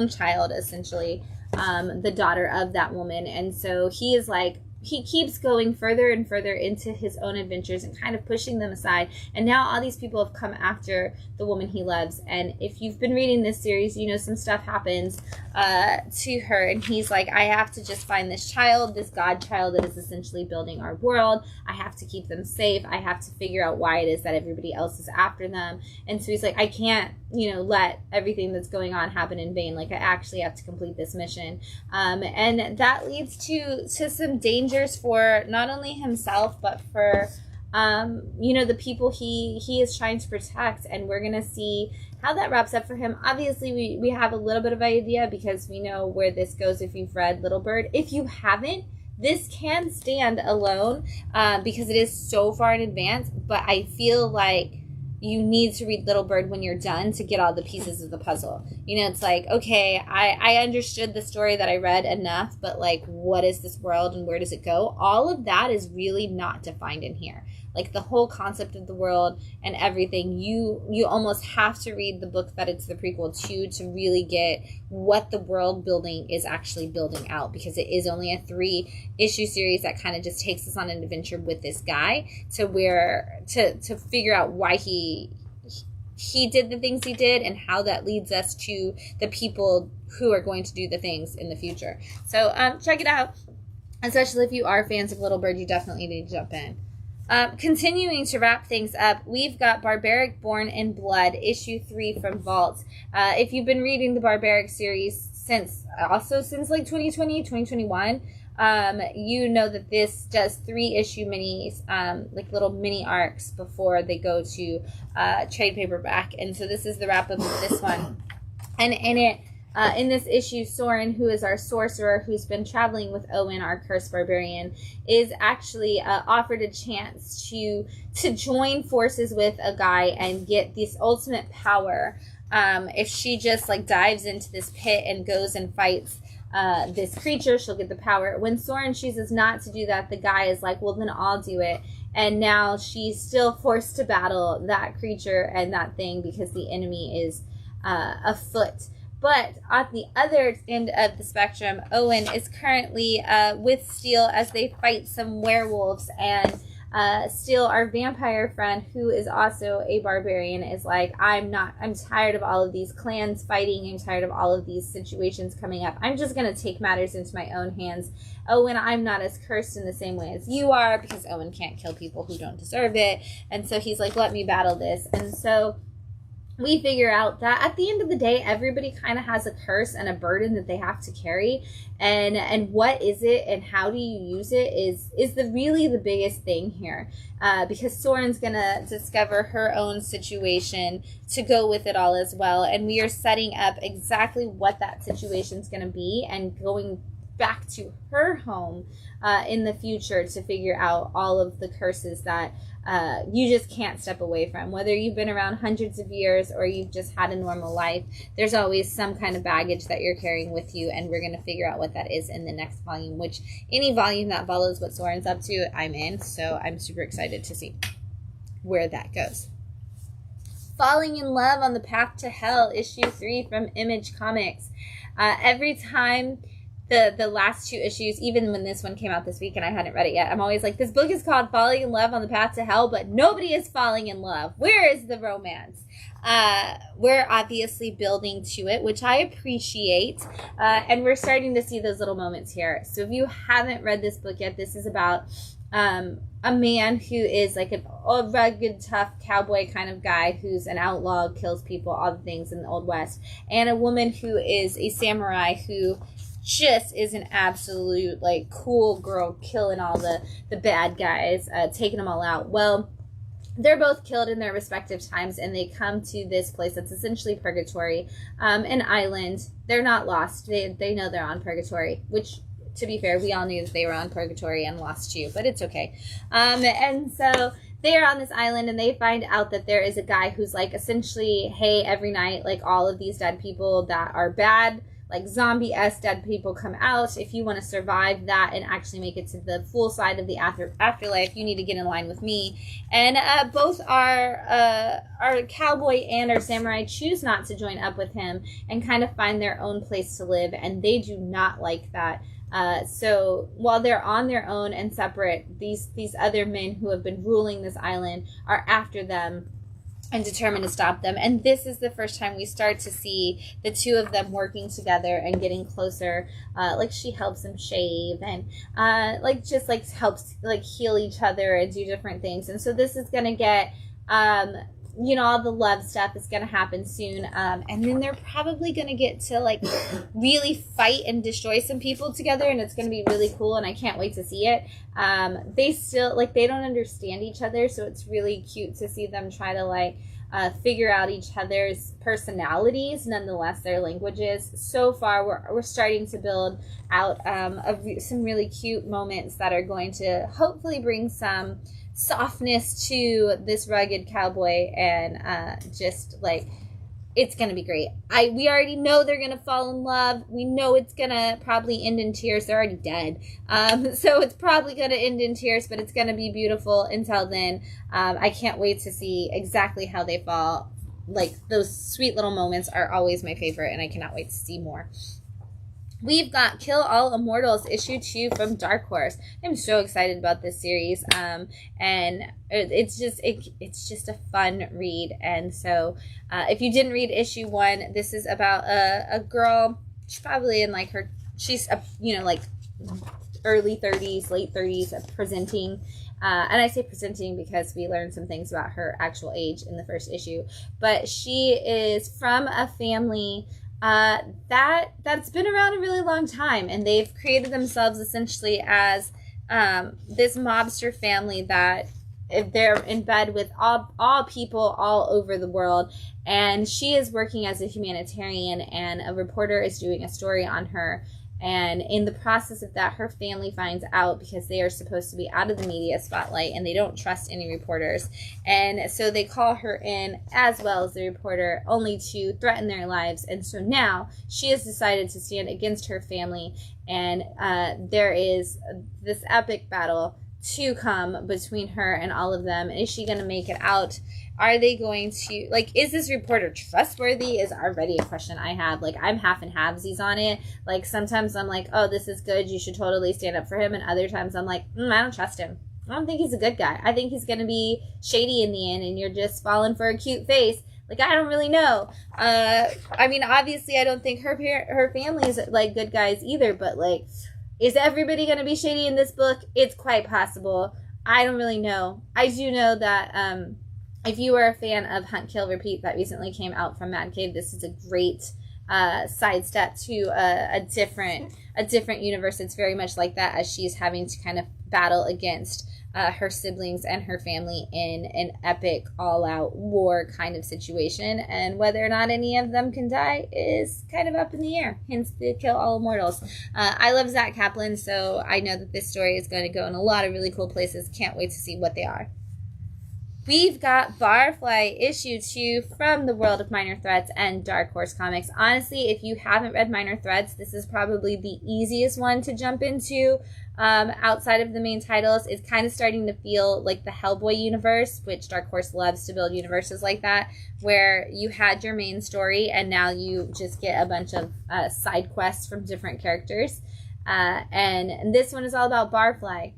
child, essentially, the daughter of that woman. And so he is like, he keeps going further and further into his own adventures and kind of pushing them aside. And now all these people have come after the woman he loves. And if you've been reading this series, you know some stuff happens to her. And he's like, I have to just find this child, this god child that is essentially building our world. I have to keep them safe. I have to figure out why it is that everybody else is after them. And so he's like, I can't, let everything that's going on happen in vain. Like, I actually have to complete this mission. And that leads to some dangers for not only himself, but for, the people he is trying to protect. And we're going to see how that wraps up for him. Obviously, we have a little bit of idea because we know where this goes if you've read Little Bird. If you haven't, this can stand alone because it is so far in advance, but I feel like you need to read Little Bird when you're done to get all the pieces of the puzzle. It's like, okay, I understood the story that I read enough, but like, what is this world and where does it go? All of that is really not defined in here. Like, the whole concept of the world and everything, you almost have to read the book that it's the prequel to really get what the world building is actually building out, because it is only a 3-issue series that kind of just takes us on an adventure with this guy to figure out why he did the things he did and how that leads us to the people who are going to do the things in the future. So check it out, especially if you are fans of Little Bird. You definitely need to jump in. Continuing to wrap things up, we've got Barbaric Born in Blood, issue 3 from Vault. If you've been reading the Barbaric series since like 2020, 2021, you know that this does 3-issue minis, like little mini arcs before they go to trade paperback. And so this is the wrap up of this one. And in this issue, Soren, who is our sorcerer, who's been traveling with Owen, our cursed barbarian, is actually offered a chance to join forces with a guy and get this ultimate power. If she just like dives into this pit and goes and fights this creature, she'll get the power. When Soren chooses not to do that, the guy is like, well, then I'll do it. And now she's still forced to battle that creature and that thing because the enemy is afoot. But at the other end of the spectrum, Owen is currently with Steel as they fight some werewolves. And Steel, our vampire friend, who is also a barbarian, is like, I'm tired of all of these clans fighting. I'm tired of all of these situations coming up. I'm just going to take matters into my own hands. Owen, I'm not as cursed in the same way as you are, because Owen can't kill people who don't deserve it. And so he's like, let me battle this. And so we figure out that at the end of the day, everybody kind of has a curse and a burden that they have to carry. And what is it and how do you use it is really the biggest thing here. Because Soren's going to discover her own situation to go with it all as well. And we are setting up exactly what that situation's going to be and going back to her home in the future to figure out all of the curses that you just can't step away from. Whether you've been around hundreds of years or you've just had a normal life, there's always some kind of baggage that you're carrying with you, and we're going to figure out what that is in the next volume, which any volume that follows what Soren's up to, I'm in, so I'm super excited to see where that goes. Falling in Love on the Path to Hell, issue 3 from Image Comics. Every time the last 2 issues, even when this one came out this week and I hadn't read it yet, I'm always like, this book is called Falling in Love on the Path to Hell, but nobody is falling in love. Where is the romance? We're obviously building to it, which I appreciate, and we're starting to see those little moments here. So if you haven't read this book yet, this is about a man who is like a rugged, tough cowboy kind of guy who's an outlaw, kills people, all the things in the Old West, and a woman who is a samurai who just is an absolute like cool girl, killing all the bad guys, taking them all out. Well, they're both killed in their respective times, and they come to this place that's essentially purgatory, an island. They're not lost. They know they're on purgatory, which, to be fair, we all knew that they were on purgatory and lost too, but it's okay. And so they're on this island, and they find out that there is a guy who's like, essentially, hey, every night, like, all of these dead people that are bad, like zombie-esque dead people, come out. If you want to survive that and actually make it to the full side of the afterlife, you need to get in line with me. And both our cowboy and our samurai choose not to join up with him and kind of find their own place to live, and they do not like that. So while they're on their own and separate, these other men who have been ruling this island are after them and determined to stop them. And this is the first time we start to see the two of them working together and getting closer. Like, she helps him shave and helps like heal each other and do different things. And so this is going to get all the love stuff is going to happen soon. And then they're probably going to get to like really fight and destroy some people together, and it's going to be really cool, and I can't wait to see it. They still, like, they don't understand each other, so it's really cute to see them try to figure out each other's personalities, nonetheless their languages. So far we're starting to build out some really cute moments that are going to hopefully bring some softness to this rugged cowboy, and just like, it's gonna be great. We already know they're gonna fall in love. We know it's gonna probably end in tears. They're already dead, so it's probably gonna end in tears, but it's gonna be beautiful. Until then, I can't wait to see exactly how they fall. Like, those sweet little moments are always my favorite, and I cannot wait to see more. We've got Kill All Immortals, issue 2 from Dark Horse. I'm so excited about this series, and it's just a fun read. And so, if you didn't read issue 1, this is about a girl. She's probably in she's early 30s, late 30s, presenting. And I say presenting because we learned some things about her actual age in the first issue. But she is from a family that's been around a really long time, and they've created themselves essentially as this mobster family that they're in bed with all people all over the world. And she is working as a humanitarian, and a reporter is doing a story on her. And in the process of that, her family finds out, because they are supposed to be out of the media spotlight and they don't trust any reporters. And so they call her in, as well as the reporter, only to threaten their lives. And so now she has decided to stand against her family. And there is this epic battle to come between her and all of them. Is she going to make it out? Are they going to, like, is this reporter trustworthy is already a question I have. Like, I'm half and halvesies on it. Like, sometimes I'm like, oh, this is good, you should totally stand up for him. And other times I'm like, I don't trust him. I don't think he's a good guy. I think he's going to be shady in the end, and you're just falling for a cute face. Like, I don't really know. I mean, obviously, I don't think her family is, like, good guys either. But, like, is everybody going to be shady in this book? It's quite possible. I don't really know. I do know that if you are a fan of Hunt, Kill, Repeat that recently came out from Mad Cave, this is a great sidestep to a different universe. It's very much like that, as she's having to kind of battle against her siblings and her family in an epic all-out war kind of situation. And whether or not any of them can die is kind of up in the air, hence the Kill All Immortals. I love Zach Kaplan, so I know that this story is going to go in a lot of really cool places. Can't wait to see what they are. We've got Barfly issue 2 from the world of Minor Threats and Dark Horse Comics. Honestly, if you haven't read Minor Threats, this is probably the easiest one to jump into. Outside of the main titles, it's kind of starting to feel like the Hellboy universe, which Dark Horse loves to build universes like that, where you had your main story and now you just get a bunch of side quests from different characters. And this one is all about Barfly,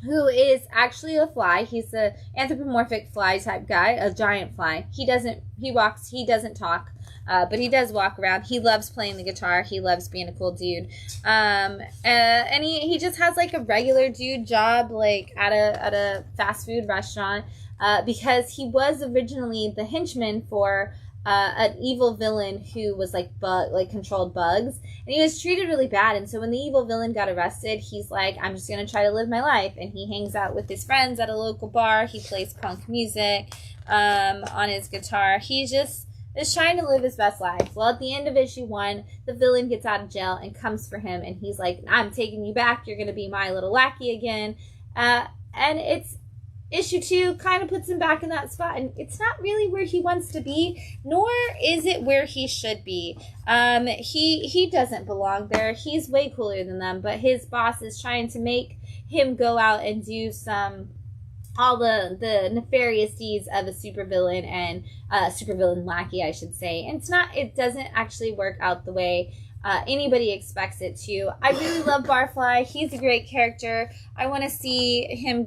who is actually a fly. He's an anthropomorphic fly type guy, a giant fly. He walks, he doesn't talk, but he does walk around. He loves playing the guitar. He loves being a cool dude. And he just has like a regular dude job, like at a fast food restaurant, because he was originally the henchman for an evil villain who was like controlled bugs, and he was treated really bad. And so when the evil villain got arrested, he's like, I'm just gonna try to live my life. And he hangs out with his friends at a local bar. He plays punk music on his guitar. He just is trying to live his best life. Well, at the end of issue 1, the villain gets out of jail and comes for him, and he's like, I'm taking you back, you're gonna be my little lackey again. And it's issue 2 kind of puts him back in that spot, and it's not really where he wants to be, nor is it where he should be. He doesn't belong there. He's way cooler than them, but his boss is trying to make him go out and do all the nefarious deeds of a supervillain and supervillain lackey, I should say. And it doesn't actually work out the way anybody expects it to. I really love Barfly. He's a great character. I want to see him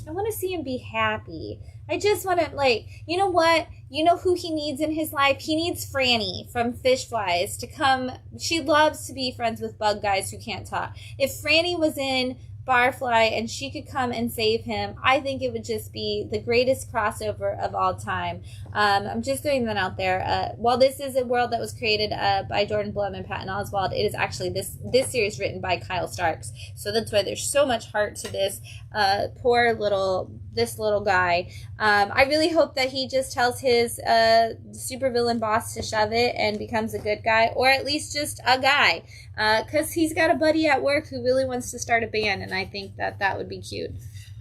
I want to see him be happy. I just want to, like, you know what? You know who he needs in his life? He needs Franny from Fish Flies to come. She loves to be friends with bug guys who can't talk. If Franny was in Barfly and she could come and save him, I think it would just be the greatest crossover of all time. I'm just throwing that out there. While this is a world that was created by Jordan Blum and Patton Oswalt, it is actually this series written by Kyle Starks. So that's why there's so much heart to this little guy. I really hope that he just tells his supervillain boss to shove it and becomes a good guy, or at least just a guy, because he's got a buddy at work who really wants to start a band, and I think that would be cute.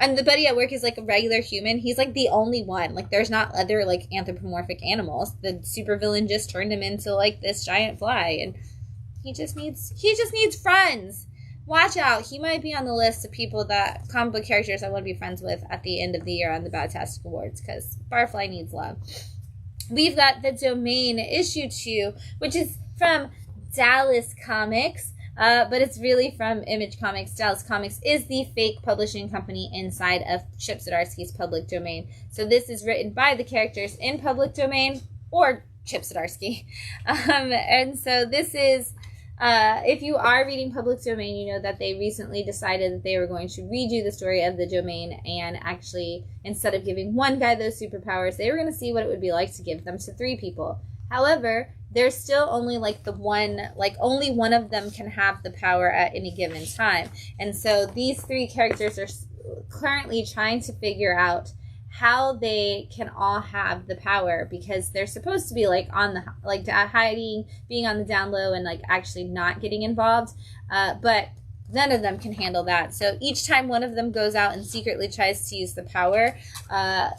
And the buddy at work is like a regular human. He's like the only one. Like, there's not other like anthropomorphic animals. The supervillain just turned him into like this giant fly, and he just needs friends. Watch out. He might be on the list of comic book characters I want to be friends with at the end of the year on the Badtastic Awards, because Barfly needs love. We've got The Domain issue 2, which is from Dallas Comics, but it's really from Image Comics. Dallas Comics is the fake publishing company inside of Chip Zdarsky's Public Domain. So this is written by the characters in Public Domain or Chip Zdarsky. And so this is If you are reading Public Domain, you know that they recently decided that they were going to redo the story of the domain, and actually, instead of giving one guy those superpowers, they were going to see what it would be like to give them to 3 people. However, there's still only only one of them can have the power at any given time. And so these 3 characters are currently trying to figure out how they can all have the power, because they're supposed to be on the hiding, being on the down low, and actually not getting involved, but none of them can handle that. So each time one of them goes out and secretly tries to use the power,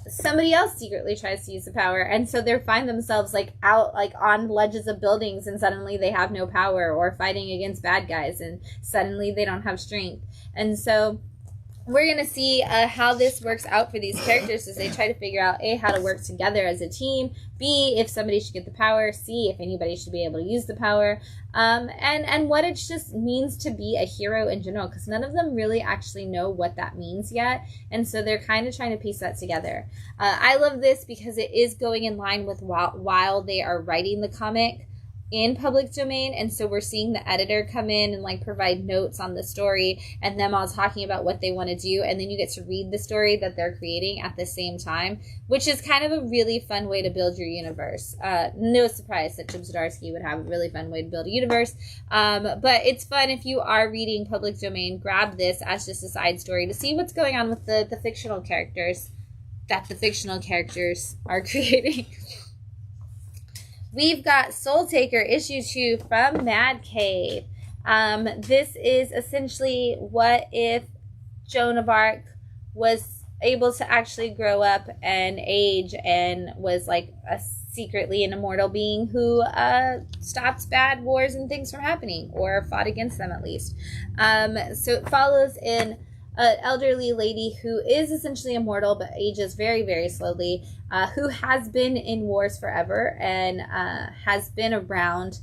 somebody else secretly tries to use the power, and so they find themselves out on ledges of buildings, and suddenly they have no power, or fighting against bad guys, and suddenly they don't have strength. And so we're going to see how this works out for these characters as they try to figure out, A, how to work together as a team, B, if somebody should get the power, C, if anybody should be able to use the power, and what it just means to be a hero in general, because none of them really actually know what that means yet, and so they're kind of trying to piece that together. I love this because it is going in line with while they are writing the comic in Public Domain, and so we're seeing the editor come in and provide notes on the story, and them all talking about what they want to do, and then you get to read the story that they're creating at the same time, which is kind of a really fun way to build your universe. No surprise that Chip Zdarsky would have a really fun way to build a universe, but it's fun. If you are reading Public Domain, grab this as just a side story to see what's going on with the fictional characters that the fictional characters are creating. We've got Soul Taker issue 2 from Mad Cave. This is essentially what if Joan of Arc was able to actually grow up and age and was secretly an immortal being who stopped bad wars and things from happening, or fought against them at least. So it follows in an elderly lady who is essentially immortal but ages very, very slowly, who has been in wars forever and has been around,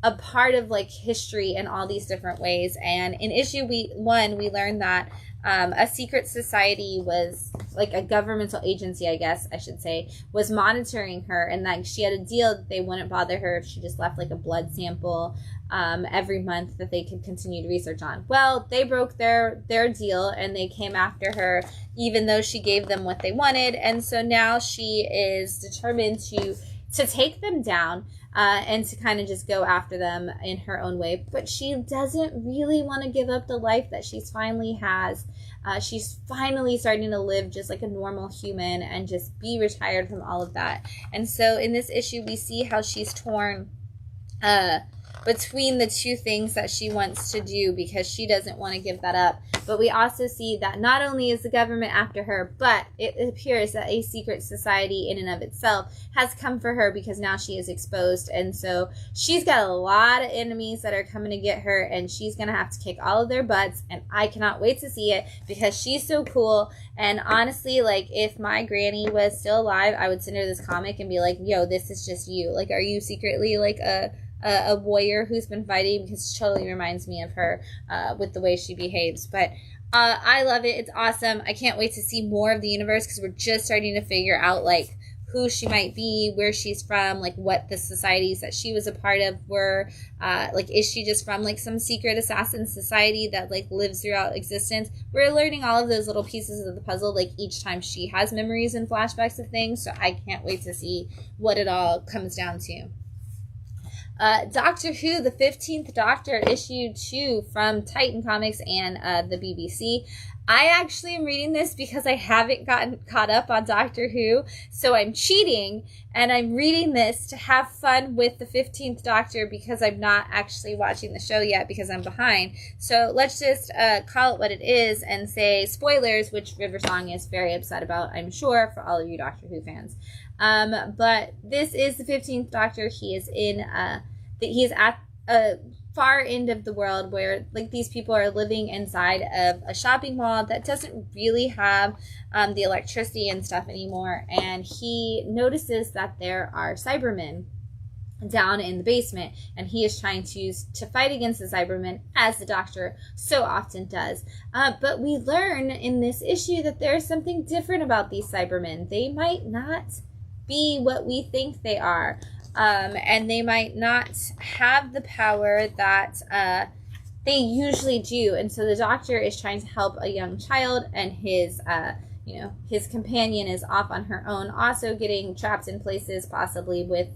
a part of history in all these different ways. And in issue 1, we learned that a secret society was a governmental agency, I guess I should say, was monitoring her, and she had a deal that they wouldn't bother her if she just left a blood sample every month that they could continue to research on. Well, they broke their deal, and they came after her even though she gave them what they wanted, and so now she is determined to take them down, and to kind of just go after them in her own way. But she doesn't really want to give up the life that she's finally has. She's finally starting to live just like a normal human and just be retired from all of that. And so in this issue, we see how she's torn between the two things that she wants to do, because she doesn't want to give that up. But we also see that not only is the government after her, but it appears that a secret society in and of itself has come for her, because now she is exposed. And so she's got a lot of enemies that are coming to get her, and she's going to have to kick all of their butts. And I cannot wait to see it, because she's so cool. And honestly, if my granny was still alive, I would send her this comic and be like, yo, this is just you. Are you secretly a warrior who's been fighting? Because it totally reminds me of her with the way she behaves. But I love it. It's awesome. I can't wait to see more of the universe, because we're just starting to figure out who she might be, where she's from, what the societies that she was a part of were. Is she just from some secret assassin society that lives throughout existence? We're learning all of those little pieces of the puzzle each time she has memories and flashbacks of things. So I can't wait to see what it all comes down to. Doctor Who, the 15th Doctor, issue 2 from Titan Comics and the BBC. I actually am reading this because I haven't gotten caught up on Doctor Who, so I'm cheating, and I'm reading this to have fun with the 15th Doctor, because I'm not actually watching the show yet because I'm behind. So let's just call it what it is and say spoilers, which River Song is very upset about, I'm sure, for all of you Doctor Who fans. But this is the 15th Doctor. He is he is at a far end of the world where these people are living inside of a shopping mall that doesn't really have the electricity and stuff anymore. And he notices that there are Cybermen down in the basement, and he is trying to fight against the Cybermen, as the Doctor so often does. But we learn in this issue that there's something different about these Cybermen. They might not be what we think they are. and they might not have the power that they usually do. And so the doctor is trying to help a young child, and his his companion is off on her own, also getting trapped in places, possibly with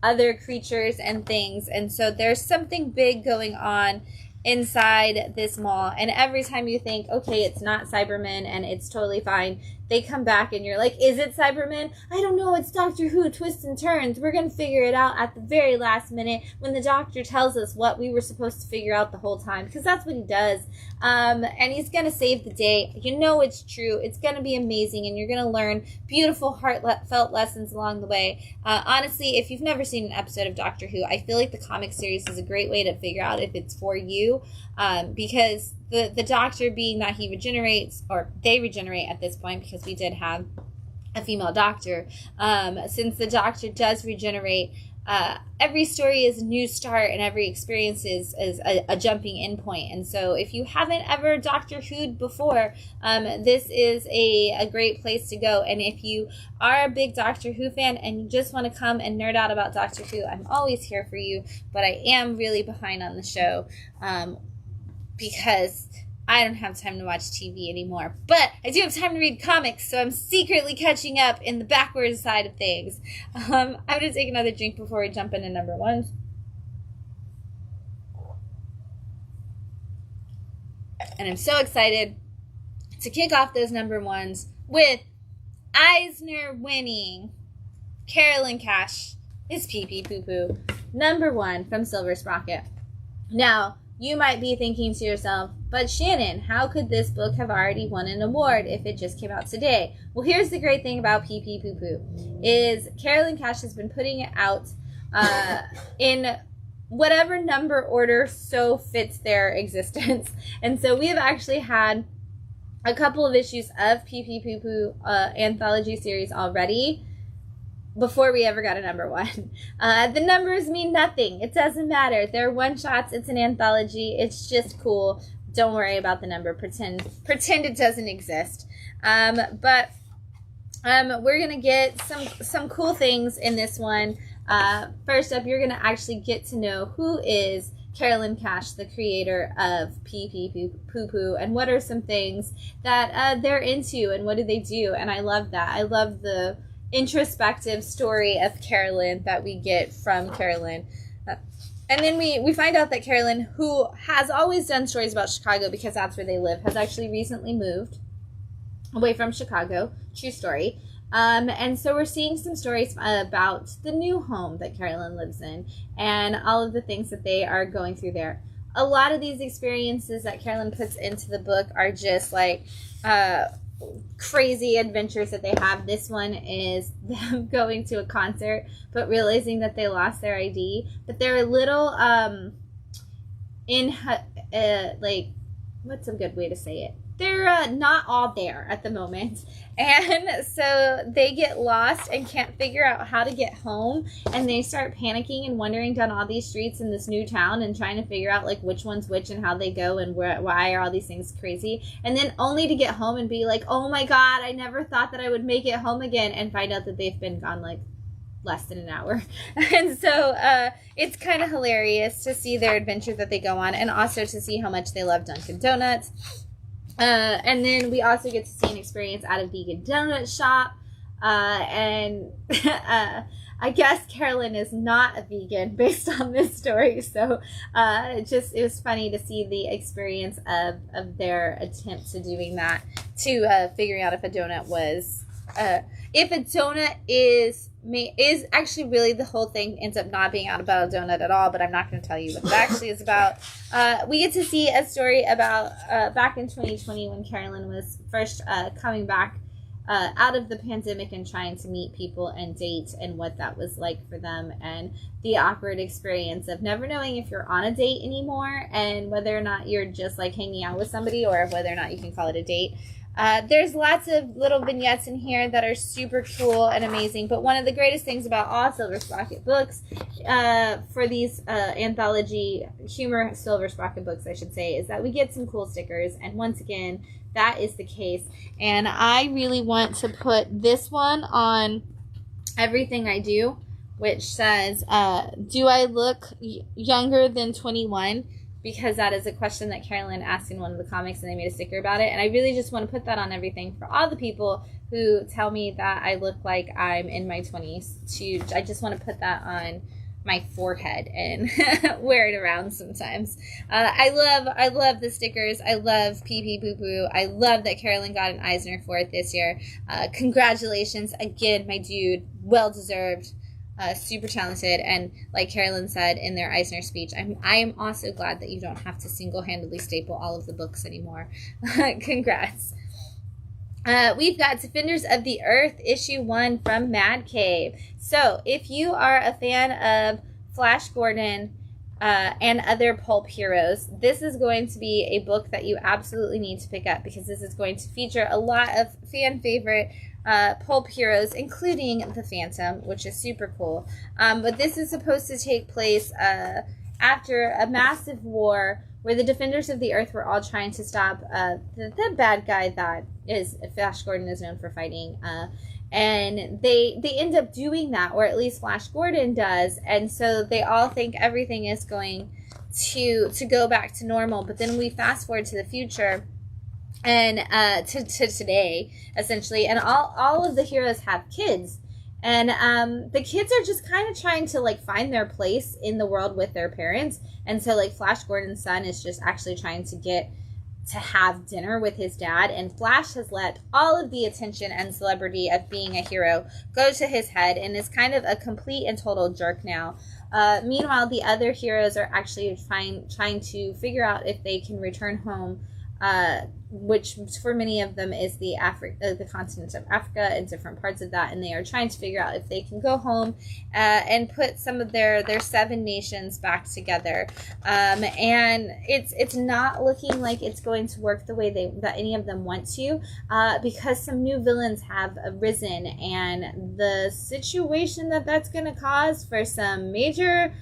other creatures and things. And so there's something big going on inside this mall, and every time you think, okay, it's not Cybermen and it's totally fine, they come back and you're like, is it Cybermen? I don't know, it's Doctor Who, twists and turns. We're gonna figure it out at the very last minute when the doctor tells us what we were supposed to figure out the whole time, because that's what he does. And he's gonna save the day. You know it's true. It's gonna be amazing, and you're gonna learn beautiful heartfelt lessons along the way. Honestly, if you've never seen an episode of Doctor Who, I feel like the comic series is a great way to figure out if it's for you, because the doctor, being that he regenerates, or they regenerate at this point, because we did have a female doctor, since the doctor does regenerate, every story is a new start, and every experience is a jumping in point. And so if you haven't ever Doctor Who'd before, this is a great place to go. And if you are a big Doctor Who fan and you just want to come and nerd out about Doctor Who, I'm always here for you, but I am really behind on the show, because I don't have time to watch TV anymore. But I do have time to read comics, so I'm secretly catching up in the backwards side of things. I'm going to take another drink before we jump into number one. And I'm so excited to kick off those number ones with Eisner winning. Carolyn Cash is Pee Pee Poo Poo, number one from Silver Sprocket. Now, you might be thinking to yourself, but Shannon, how could this book have already won an award if it just came out today? Well, here's the great thing about Pee Pee Poo Poo, is Carolyn Cash has been putting it out in whatever number order so fits their existence. And so we have actually had a couple of issues of Pee Pee Poo Poo anthology series already, before we ever got a number one. The numbers mean nothing. It doesn't matter. They're one-shots. It's an anthology. It's just cool. Don't worry about the number. Pretend it doesn't exist. But we're going to get some cool things in this one. First up, you're going to actually get to know who is Carolyn Cash, the creator of Pee Pee Poo Poo, and what are some things that they're into, and what do they do. And I love that. I love the introspective story of Carolyn that we get from Carolyn. And then we find out that Carolyn, who has always done stories about Chicago because that's where they live, has actually recently moved away from Chicago. True story. And so we're seeing some stories about the new home that Carolyn lives in and all of the things that they are going through there. A lot of these experiences that Carolyn puts into the book are just like crazy adventures that they have. This one is them going to a concert but realizing that they lost their ID, but they're a little like, what's a good way to say it, they're not all there at the moment, and so they get lost and can't figure out how to get home, and they start panicking and wandering down all these streets in this new town and trying to figure out like which one's which and how they go and why are all these things crazy, and then only to get home and be like, oh my god, I never thought that I would make it home again, and find out that they've been gone like less than an hour. And so it's kind of hilarious to see their adventure that they go on, and also to see how much they love Dunkin' Donuts. And then we also get to see an experience at a vegan donut shop. And I guess Carolyn is not a vegan based on this story. So it was funny to see the experience of their attempt to doing that, to figuring out if a donut was... if a donut is actually really, the whole thing ends up not being out about a donut at all, but I'm not going to tell you what it actually is about. We get to see a story about back in 2020 when Carolyn was first coming back out of the pandemic and trying to meet people and date, and what that was like for them, and the awkward experience of never knowing if you're on a date anymore, and whether or not you're just like hanging out with somebody, or whether or not you can call it a date. There's lots of little vignettes in here that are super cool and amazing, but one of the greatest things about all Silver Sprocket books, for these anthology humor Silver Sprocket books, I should say, is that we get some cool stickers, and once again, that is the case. And I really want to put this one on everything I do, which says, do I look younger than 21? Because that is a question that Carolyn asked in one of the comics, and they made a sticker about it. And I really just want to put that on everything for all the people who tell me that I look like I'm in my 20s. I just want to put that on my forehead and wear it around sometimes. I love the stickers. I love pee pee poo poo. I love that Carolyn got an Eisner for it this year. Congratulations again, my dude. Well deserved. Super talented, and like Carolyn said in their Eisner speech, I am also glad that you don't have to single-handedly staple all of the books anymore. Congrats. We've got Defenders of the Earth, issue 1 from Mad Cave. So if you are a fan of Flash Gordon and other pulp heroes, this is going to be a book that you absolutely need to pick up, because this is going to feature a lot of fan favorite pulp heroes, including the Phantom, which is super cool. But this is supposed to take place after a massive war where the Defenders of the Earth were all trying to stop the bad guy that is Flash Gordon is known for fighting. And they end up doing that, or at least Flash Gordon does. And so they all think everything is going to go back to normal. But then we fast forward to the future, and to today, essentially, and all of the heroes have kids, and the kids are just kind of trying to like find their place in the world with their parents. And so like Flash Gordon's son is just actually trying to get to have dinner with his dad, and Flash has let all of the attention and celebrity of being a hero go to his head and is kind of a complete and total jerk now. Meanwhile, the other heroes are actually trying to figure out if they can return home, which for many of them is the continent of Africa and different parts of that, and they are trying to figure out if they can go home and put some of their 7 nations back together. And it's not looking like it's going to work the way that any of them want to, because some new villains have arisen, and the situation that's going to cause for some major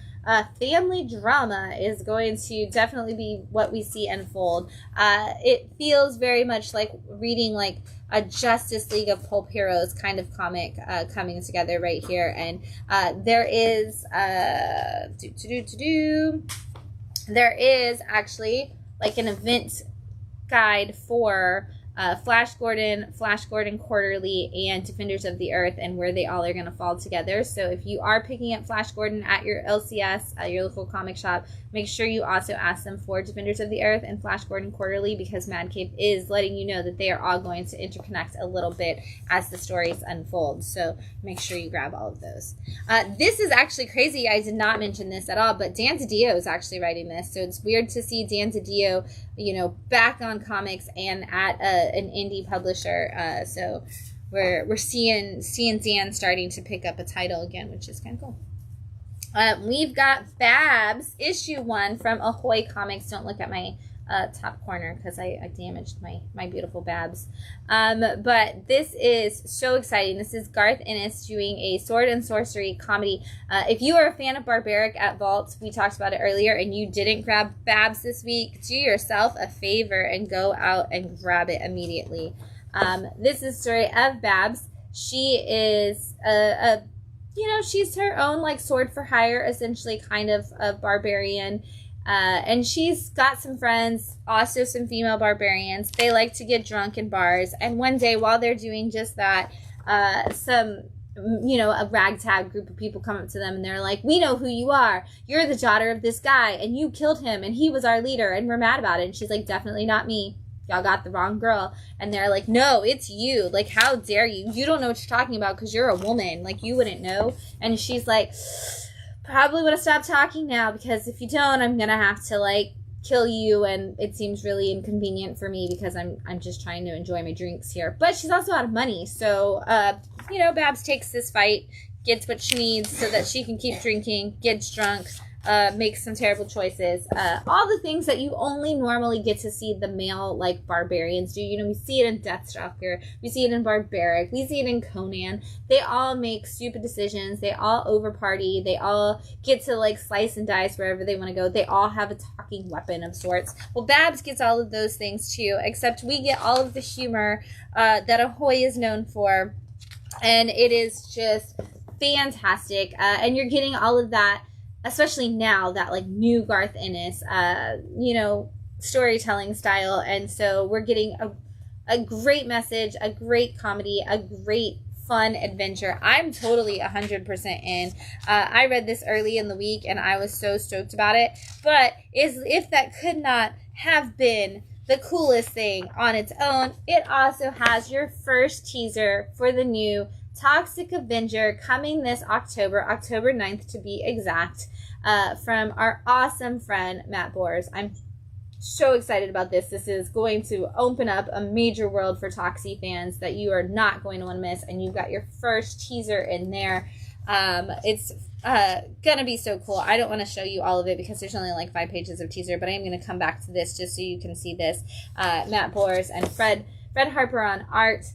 family drama is going to definitely be what we see unfold. It feels very much like reading like a Justice League of Pulp Heroes kind of comic coming together right here. And there is there is actually like an event guide for Flash Gordon Quarterly, and Defenders of the Earth, and where they all are going to fall together. So if you are picking up Flash Gordon at your LCS, your local comic shop, make sure you also ask them for Defenders of the Earth and Flash Gordon Quarterly, because Mad Cave is letting you know that they are all going to interconnect a little bit as the stories unfold. So make sure you grab all of those. This is actually crazy. I did not mention this at all, but Dan DiDio is actually writing this. So it's weird to see Dan DiDio, back on comics and at an indie publisher. So we're seeing Dan starting to pick up a title again, which is kind of cool. We've got Babs, issue 1 from Ahoy Comics. Don't look at my top corner because I damaged my beautiful Babs. But this is so exciting. This is Garth Ennis doing a sword and sorcery comedy. If you are a fan of Barbaric at Vault, we talked about it earlier, and you didn't grab Babs this week, do yourself a favor and go out and grab it immediately. This is the story of Babs. She is she's her own like sword for hire, essentially, kind of a barbarian. And she's got some friends, also some female barbarians. They like to get drunk in bars. And one day, while they're doing just that, a ragtag group of people come up to them and they're like, "We know who you are. You're the daughter of this guy, and you killed him, and he was our leader, and we're mad about it." And she's like, "Definitely not me. Y'all got the wrong girl." And they're like, "No, it's you. Like, how dare you? You don't know what you're talking about because you're a woman. Like, you wouldn't know." And she's like, "Probably would have stopped talking now, because if you don't, I'm gonna have to like kill you, and it seems really inconvenient for me because I'm just trying to enjoy my drinks here." But she's also out of money, so Babs takes this fight, gets what she needs so that she can keep drinking, gets drunk, makes some terrible choices. All the things that you only normally get to see the male like barbarians do. We see it in Deathstalker, we see it in Barbaric, we see it in Conan. They all make stupid decisions. They all over party. They all get to like slice and dice wherever they want to go. They all have a talking weapon of sorts. Well, Babs gets all of those things too, except we get all of the humor that Ahoy is known for, and it is just fantastic. And you're getting all of that, especially now, that like new Garth Ennis, storytelling style. And so we're getting a great message, a great comedy, a great fun adventure. I'm totally 100% in. I read this early in the week and I was so stoked about it. But if that could not have been the coolest thing on its own, it also has your first teaser for the new Toxic Avenger coming this October 9th to be exact, from our awesome friend Matt Bors. I'm so excited about this. This is going to open up a major world for Toxie fans that you are not going to want to miss, and you've got your first teaser in there. It's gonna be so cool. I don't want to show you all of it because there's only like 5 pages of teaser, but I am going to come back to this just so you can see this. Matt Bors and Fred Harper on art,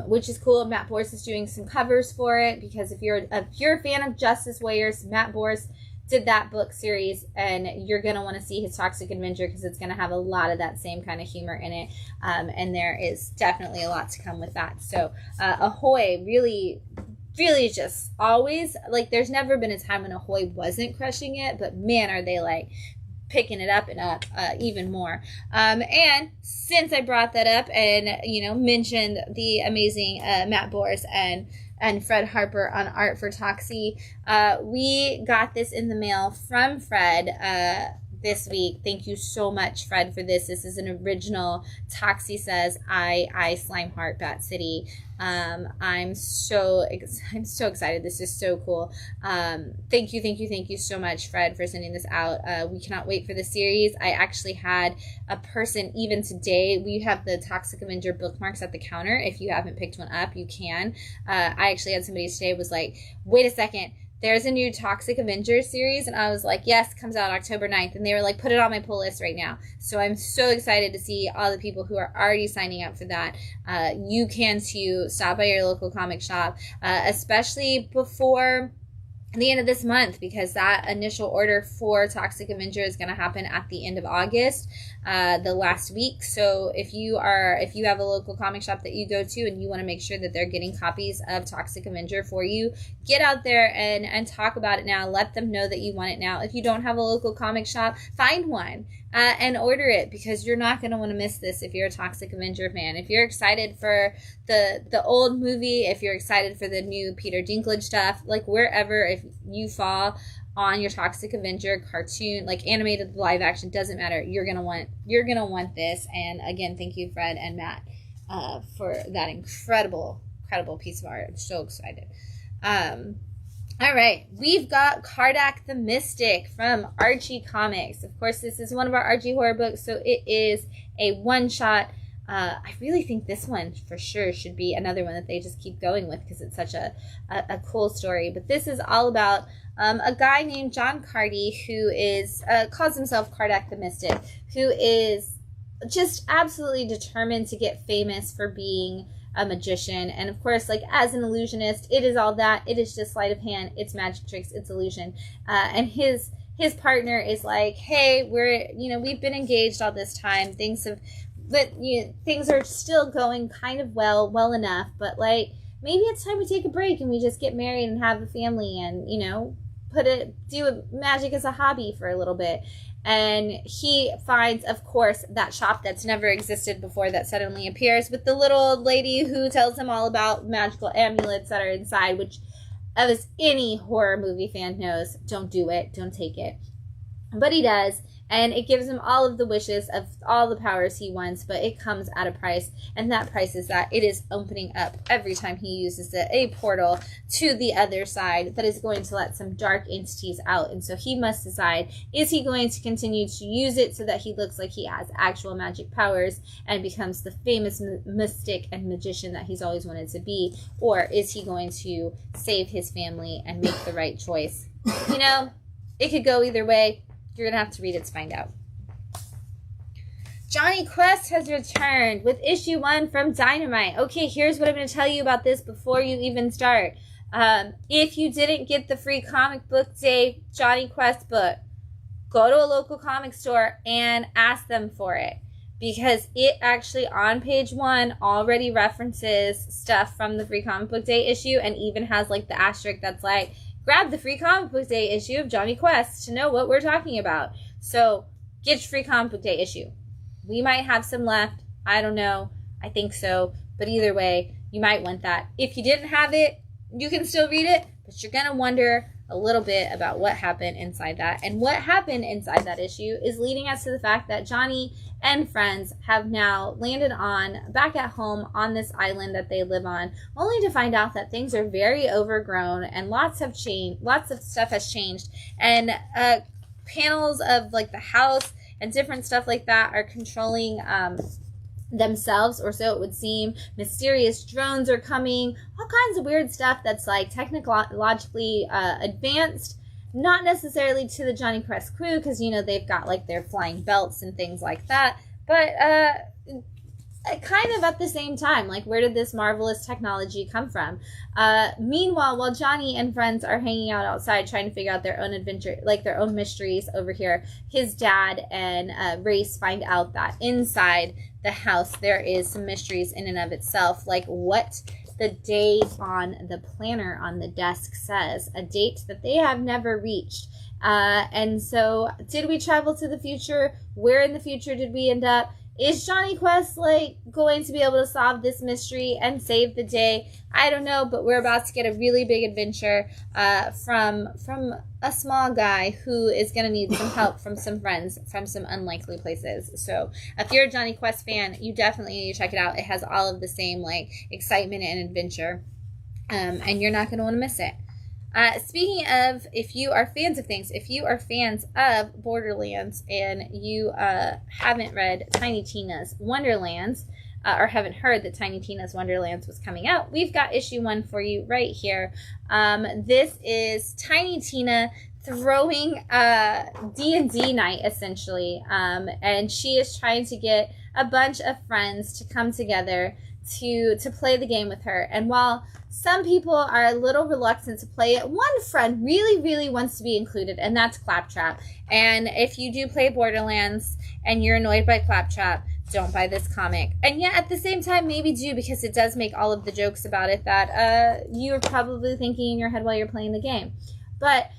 which is cool. Matt Bors is doing some covers for it because if you're a fan of Justice Warriors, Matt Bors did that book series, and you're going to want to see his Toxic Avenger because it's going to have a lot of that same kind of humor in it, and there is definitely a lot to come with that. So Ahoy really just always, like, there's never been a time when Ahoy wasn't crushing it, but man, are they like picking it up and up even more. And since I brought that up and mentioned the amazing Matt Bors and Fred Harper on art for Toxie, we got this in the mail from Fred this week. Thank you so much, Fred, for this. This is an original Toxie Says I Slime Heart Bat City. I'm so excited. This is so cool. Thank you so much, Fred, for sending this out. We cannot wait for the series. I actually had a person even today. We have the Toxic Avenger bookmarks at the counter. If you haven't picked one up, you can. I actually had somebody today was like, wait a second, there's a new Toxic Avenger series, and I was like, yes, comes out October 9th, and they were like, put it on my pull list right now. So I'm so excited to see all the people who are already signing up for that. You can too. Stop by your local comic shop, especially before the end of this month, because that initial order for Toxic Avenger is going to happen at the end of August, the last week. So if you have a local comic shop that you go to and you want to make sure that they're getting copies of Toxic Avenger for you, get out there and talk about it now. Let them know that you want it now. If you don't have a local comic shop, find one and order it, because you're not going to want to miss this if you're a Toxic Avenger fan. If you're excited for the old movie, if you're excited for the new Peter Dinklage stuff, like wherever, if you fall on your Toxic Avenger cartoon, like animated, live action, doesn't matter, you're gonna want this. And again, thank you, Fred and Matt, for that incredible piece of art. I'm so excited. All right, we've got Kardak the Mystic from Archie Comics. Of course, this is one of our Archie horror books, so it is a one-shot. I really think this one for sure should be another one that they just keep going with because it's such a cool story. But this is all about a guy named John Cardy who is calls himself Kardak the Mystic, who is just absolutely determined to get famous for being a magician. And of course, like as an illusionist, it is all that. It is just sleight of hand. It's magic tricks. It's illusion. And his partner is like, hey, we've been engaged all this time. Things are still going kind of well enough, but like maybe it's time we take a break and we just get married and have a family and do magic as a hobby for a little bit. And he finds, of course, that shop that's never existed before that suddenly appears with the little old lady who tells him all about magical amulets that are inside, which, as any horror movie fan knows, don't do it, don't take it. But he does, and it gives him all of the wishes of all the powers he wants, but it comes at a price, and that price is that it is opening up every time he uses it, a portal to the other side that is going to let some dark entities out. And so he must decide, is he going to continue to use it so that he looks like he has actual magic powers and becomes the famous mystic and magician that he's always wanted to be, or is he going to save his family and make the right choice? It could go either way. You're going to have to read it to find out. Johnny Quest has returned with issue 1 from Dynamite. Okay, here's what I'm going to tell you about this before you even start. If you didn't get the free comic book day Johnny Quest book, go to a local comic store and ask them for it. because it actually on page 1 already references stuff from the Free Comic Book Day issue, and even has like the asterisk that's like, grab the Free Comic Book Day issue of Johnny Quest to know what we're talking about. So get your Free Comic Book Day issue. We might have some left. I don't know. I think so. But either way, you might want that. If you didn't have it, you can still read it, but you're going to wonder a little bit about what happened inside that. And what happened inside that issue is leading us to the fact that Johnny and friends have now landed back at home on this island that they live on, only to find out that things are very overgrown and lots have changed. Lots of stuff has changed. And panels of like the house and different stuff like that are controlling themselves, or so it would seem. Mysterious drones are coming, all kinds of weird stuff that's like technologically advanced, not necessarily to the Johnny Quest crew, because you know they've got like their flying belts and things like that, but kind of at the same time, like, where did this marvelous technology come from? Meanwhile, while Johnny and friends are hanging out outside trying to figure out their own adventure, like their own mysteries over here, his dad and Race find out that inside the house there is some mysteries in and of itself, like what the date on the planner on the desk says, a date that they have never reached. And so, did we travel to the future? Where in the future did we end up? Is Johnny Quest, like, going to be able to solve this mystery and save the day? I don't know, but we're about to get a really big adventure from a small guy who is going to need some help from some friends from some unlikely places. So if you're a Johnny Quest fan, you definitely need to check it out. It has all of the same, like, excitement and adventure, and you're not going to want to miss it. Speaking of, if you are fans of things, if you are fans of Borderlands and you haven't read Tiny Tina's Wonderlands, or haven't heard that Tiny Tina's Wonderlands was coming out, we've got issue 1 for you right here. This is Tiny Tina throwing D&D night, essentially, and she is trying to get a bunch of friends to come together to play the game with her. And while some people are a little reluctant to play it, one friend really, really wants to be included, and that's Claptrap. And if you do play Borderlands and you're annoyed by Claptrap, don't buy this comic. And yet, at the same time, maybe do, because it does make all of the jokes about it that you're probably thinking in your head while you're playing the game. But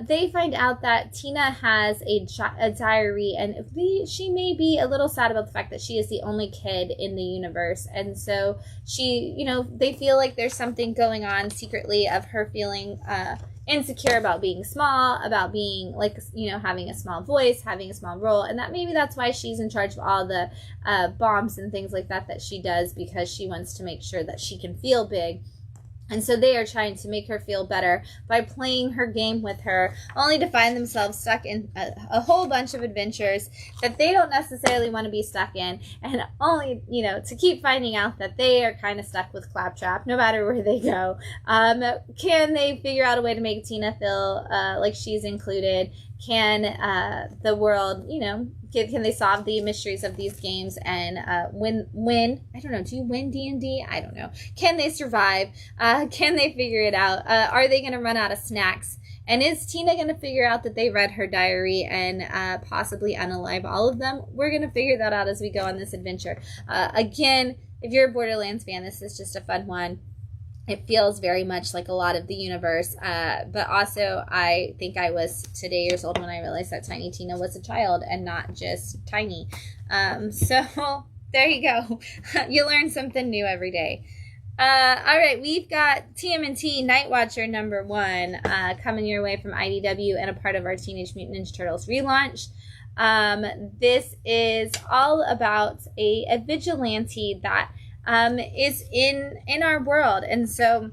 they find out that Tina has a diary, and she may be a little sad about the fact that she is the only kid in the universe. And so they feel like there's something going on secretly of her feeling insecure about being small, about being having a small voice, having a small role, and that maybe that's why she's in charge of all the bombs and things like that she does, because she wants to make sure that she can feel big. And so they are trying to make her feel better by playing her game with her, only to find themselves stuck in a whole bunch of adventures that they don't necessarily want to be stuck in, and only, to keep finding out that they are kind of stuck with Claptrap no matter where they go. Can they figure out a way to make Tina feel like she's included? Can the world, can they solve the mysteries of these games and win? I don't know. Do you win D&D? I don't know. Can they survive? Can they figure it out? Are they going to run out of snacks? And is Tina going to figure out that they read her diary and possibly unalive all of them? We're going to figure that out as we go on this adventure. Again, if you're a Borderlands fan, this is just a fun one. It feels very much like a lot of the universe, but also I think I was today years old when I realized that Tiny Tina was a child and not just tiny. So there you go. You learn something new every day. All right, we've got TMNT Night Watcher number 1 coming your way from IDW and a part of our Teenage Mutant Ninja Turtles relaunch. This is all about a vigilante that is in our world. And so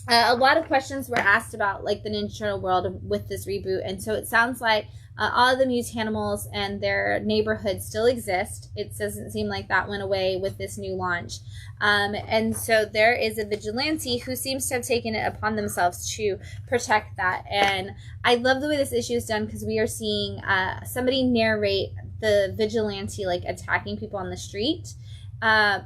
a lot of questions were asked about like the Ninja Turtle world with this reboot, and so it sounds like all of the Mutanimals and their neighborhood still exist. It doesn't seem like that went away with this new launch, and so there is a vigilante who seems to have taken it upon themselves to protect that. And I love the way this issue is done, because we are seeing somebody narrate the vigilante like attacking people on the street.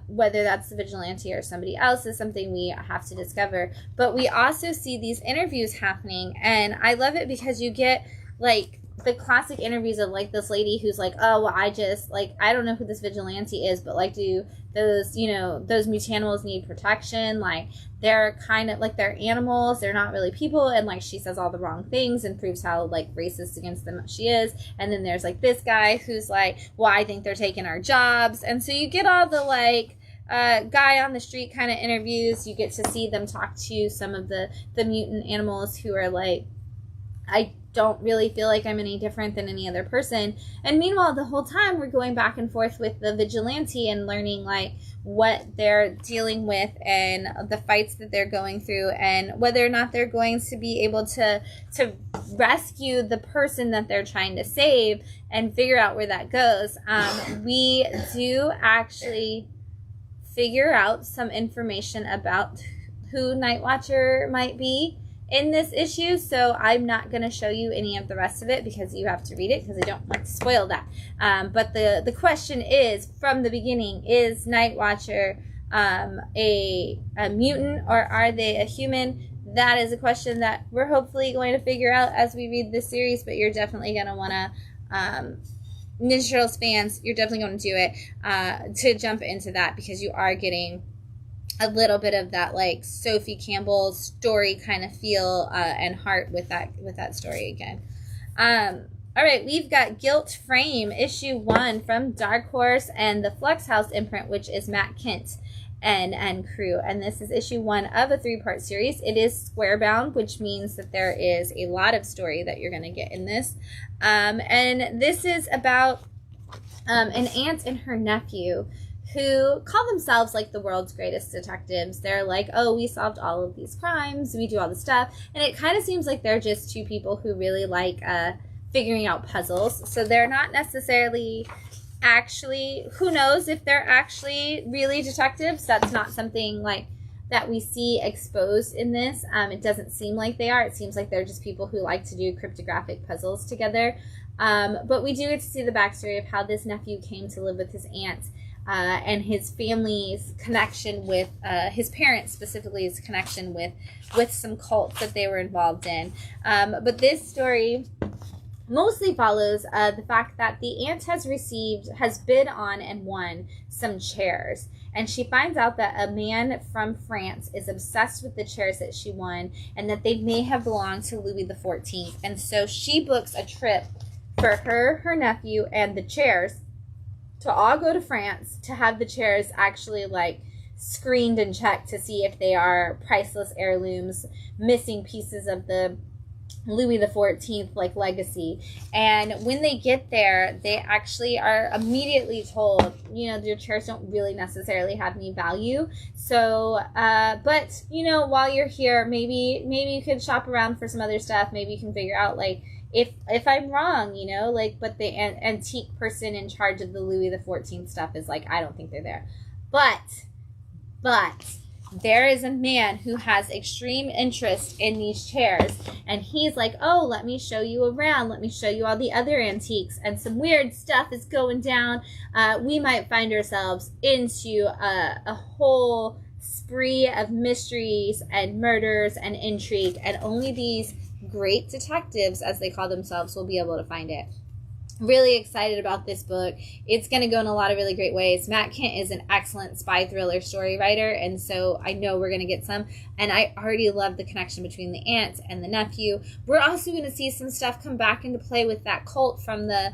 Whether that's the vigilante or somebody else is something we have to discover. But we also see these interviews happening, and I love it because you get like the classic interviews of like this lady who's like, oh, well, I just like, I don't know who this vigilante is, but like, do those, you know, those mutanimals need protection? Like, they're kind of like, they're animals, they're not really people. And like, she says all the wrong things and proves how like racist against them she is. And then there's like this guy who's like, well, I think they're taking our jobs. And so you get all the like guy on the street kind of interviews. You get to see them talk to some of the mutant animals who are like, I don't really feel like I'm any different than any other person. And meanwhile, the whole time we're going back and forth with the vigilante and learning like what they're dealing with and the fights that they're going through and whether or not they're going to be able to rescue the person that they're trying to save and figure out where that goes. We do actually figure out some information about who Night Watcher might be in this issue, so I'm not going to show you any of the rest of it because you have to read it because I don't want to spoil that. But the question is, from the beginning, is Night Watcher a mutant or are they a human? That is a question that we're hopefully going to figure out as we read this series, but you're definitely going to want to, Ninja Turtles fans, you're definitely going to do it to jump into that because you are getting a little bit of that like Sophie Campbell story kind of feel and heart with that story again. All right, we've got Guilt Frame issue 1 from Dark Horse and the Flux House imprint, which is Matt Kent and crew, and this is issue 1 of a 3-part series. It is square bound, which means that there is a lot of story that you're going to get in this, and this is about an aunt and her nephew who call themselves like the world's greatest detectives. They're like, oh, we solved all of these crimes, we do all the stuff, and it kind of seems like they're just two people who really like figuring out puzzles. So they're not necessarily actually, who knows if they're actually really detectives. That's not something like that we see exposed in this. It doesn't seem like they are. It seems like they're just people who like to do cryptographic puzzles together. But we do get to see the backstory of how this nephew came to live with his aunt and his family's connection with his parents, specifically his connection with some cults that they were involved in. But this story mostly follows the fact that the aunt has bid on and won some chairs. And she finds out that a man from France is obsessed with the chairs that she won and that they may have belonged to Louis XIV. And so she books a trip for her nephew, and the chairs to all go to France to have the chairs actually like screened and checked to see if they are priceless heirlooms, missing pieces of the Louis XIV like legacy. And when they get there, they actually are immediately told, you know, your chairs don't really necessarily have any value. So, but you know, while you're here, maybe you could shop around for some other stuff. Maybe you can figure out like if I'm wrong, you know, like, but the antique person in charge of the Louis XIV stuff is like, I don't think they're there. But there is a man who has extreme interest in these chairs, and he's like, oh, let me show you around. Let me show you all the other antiques, and some weird stuff is going down. We might find ourselves into a whole spree of mysteries and murders and intrigue, and only these great detectives, as they call themselves, will be able to find it. Really excited about this book. It's going to go in a lot of really great ways. Matt Kent is an excellent spy thriller story writer, and so I know we're going to get some, and I already love the connection between the aunt and the nephew. We're also going to see some stuff come back into play with that cult from the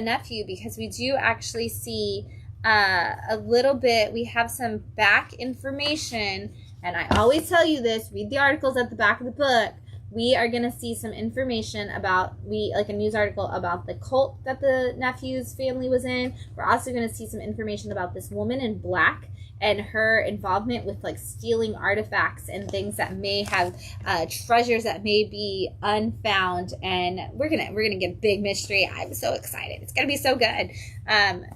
nephew, because we do actually see a little bit, we have some back information, and I always tell you this, read the articles at the back of the book. We are going to see some information about, like a news article about the cult that the nephew's family was in. We're also going to see some information about this woman in black and her involvement with like stealing artifacts and things that may have treasures that may be unfound. And we're gonna get a big mystery. I'm so excited. It's going to be so good.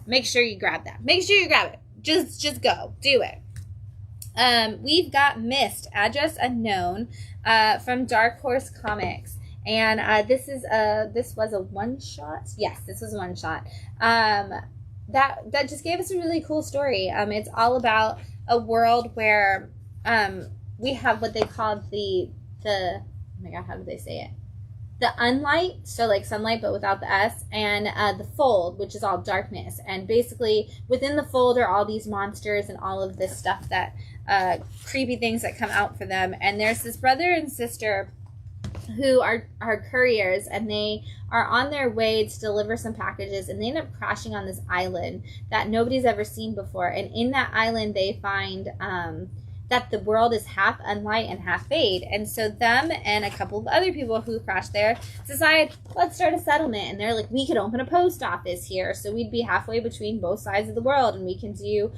Make sure you grab that. Make sure you grab it. Just go. Do it. We've got Mist, Address Unknown, from Dark Horse Comics, and this was a one shot. Yes, this was a one shot. That just gave us a really cool story. It's all about a world where we have what they call the oh my god, how do they say it? the unlight, so like sunlight but without the S, and the fold, which is all darkness. And basically within the fold are all these monsters and all of this stuff that creepy things that come out for them. And there's this brother and sister who are couriers, and they are on their way to deliver some packages, and they end up crashing on this island that nobody's ever seen before. And in that island they find that the world is half unlight and half fade. And so them and a couple of other people who crashed there decide, let's start a settlement. And they're like, we could open a post office here, so we'd be halfway between both sides of the world, and we can do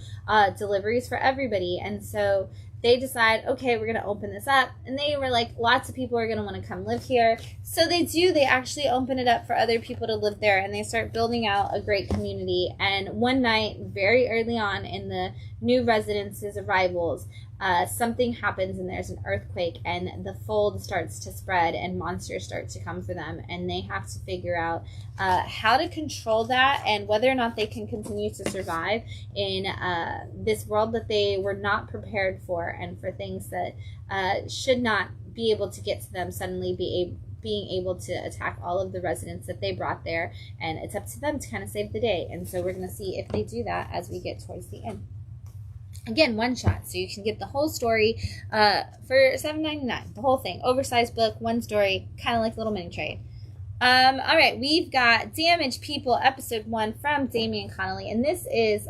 deliveries for everybody. And so they decide, okay, we're going to open this up. And they were like, lots of people are going to want to come live here. So they do. They actually open it up for other people to live there, and they start building out a great community. And one night, very early on in the new residents' arrivals, something happens, and there's an earthquake, and the fold starts to spread, and monsters start to come for them. And they have to figure out how to control that, and whether or not they can continue to survive in this world that they were not prepared for, and for things that should not be able to get to them suddenly being able to attack all of the residents that they brought there. And it's up to them to kind of save the day. And so we're going to see if they do that as we get towards the end. Again, one shot, so you can get the whole story for $7.99. The whole thing, oversized book, one story, kind of like a little mini trade. All right, we've got Damaged People, episode 1 from Damian Connolly, and this is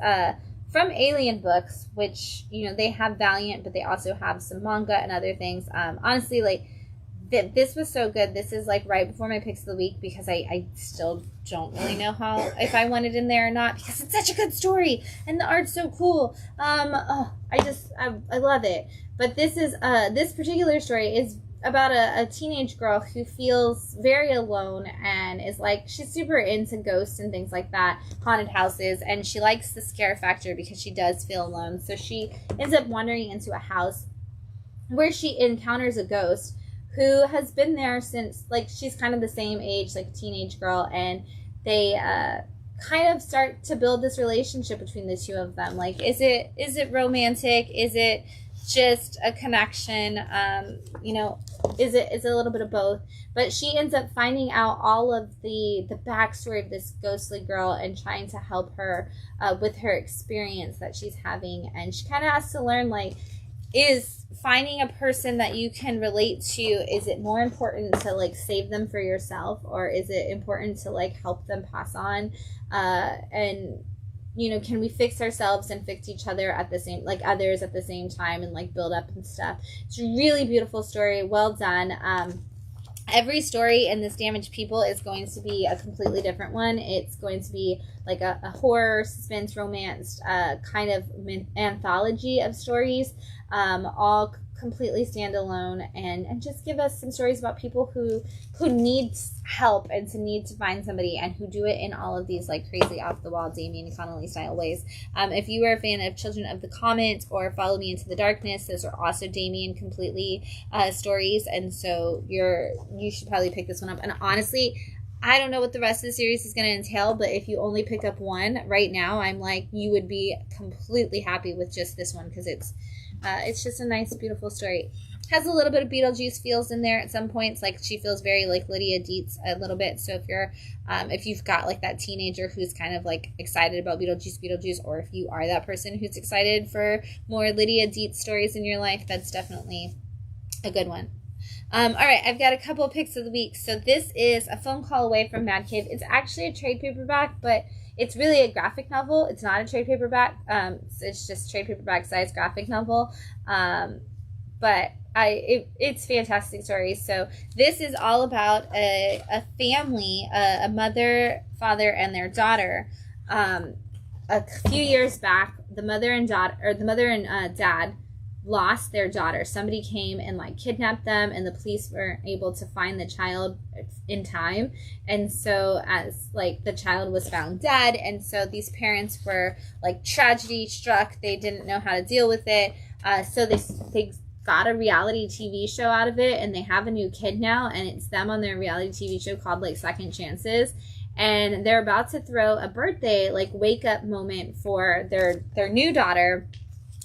from Alien Books, which, you know, they have Valiant, but they also have some manga and other things. Honestly, like, this was so good. This is like right before my picks of the week, because I still don't really know if I want it in there or not, because it's such a good story and the art's so cool. I love it. But this is this particular story is about a teenage girl who feels very alone, and is like, she's super into ghosts and things like that, haunted houses, and she likes the scare factor because she does feel alone. So she ends up wandering into a house where she encounters a ghost who has been there since, like, she's kind of the same age, like a teenage girl, and they kind of start to build this relationship between the two of them. Like, is it romantic? Is it just a connection? You know, is it a little bit of both? But she ends up finding out all of the backstory of this ghostly girl, and trying to help her with her experience that she's having. And she kind of has to learn, like, is finding a person that you can relate to, is it more important to, like, save them for yourself, or is it important to, like, help them pass on? And, you know, can we fix ourselves and fix each other at the same, like, others at the same time, and, like, build up and stuff. It's a really beautiful story, well done. Every story in this Damaged People is going to be a completely different one. It's going to be like a horror, suspense, romance, kind of anthology of stories, all completely standalone, and just give us some stories about people who need help and to need to find somebody, and who do it in all of these, like, crazy off the wall Damian Connolly style ways. If you are a fan of Children of the Comet or Follow Me Into the Darkness, those are also Damian completely stories, and so you should probably pick this one up. And honestly, I don't know what the rest of the series is going to entail, but if you only picked up one right now, I'm like, you would be completely happy with just this one, because it's just a nice, beautiful story. Has a little bit of Beetlejuice feels in there at some points. Like, she feels very like Lydia Dietz a little bit. So if you've got, like, that teenager who's kind of, like, excited about Beetlejuice, or if you are that person who's excited for more Lydia Dietz stories in your life, that's definitely a good one. All right, I've got a couple of picks of the week. So this is A Phone Call Away from Mad Cave. It's actually a trade paperback, but it's really a graphic novel. It's not a trade paperback. It's just trade paperback size graphic novel. But it's fantastic story. So this is all about a family, a mother, father, and their daughter. A few years back, the mother and dad lost their daughter. Somebody came and, like, kidnapped them, and the police weren't able to find the child in time. And so, as, like, the child was found dead, and so these parents were, like, tragedy struck. They didn't know how to deal with it. So they got a reality TV show out of it, and they have a new kid now, and it's them on their reality TV show called, like, Second Chances. And they're about to throw a birthday, like, wake up moment for their new daughter.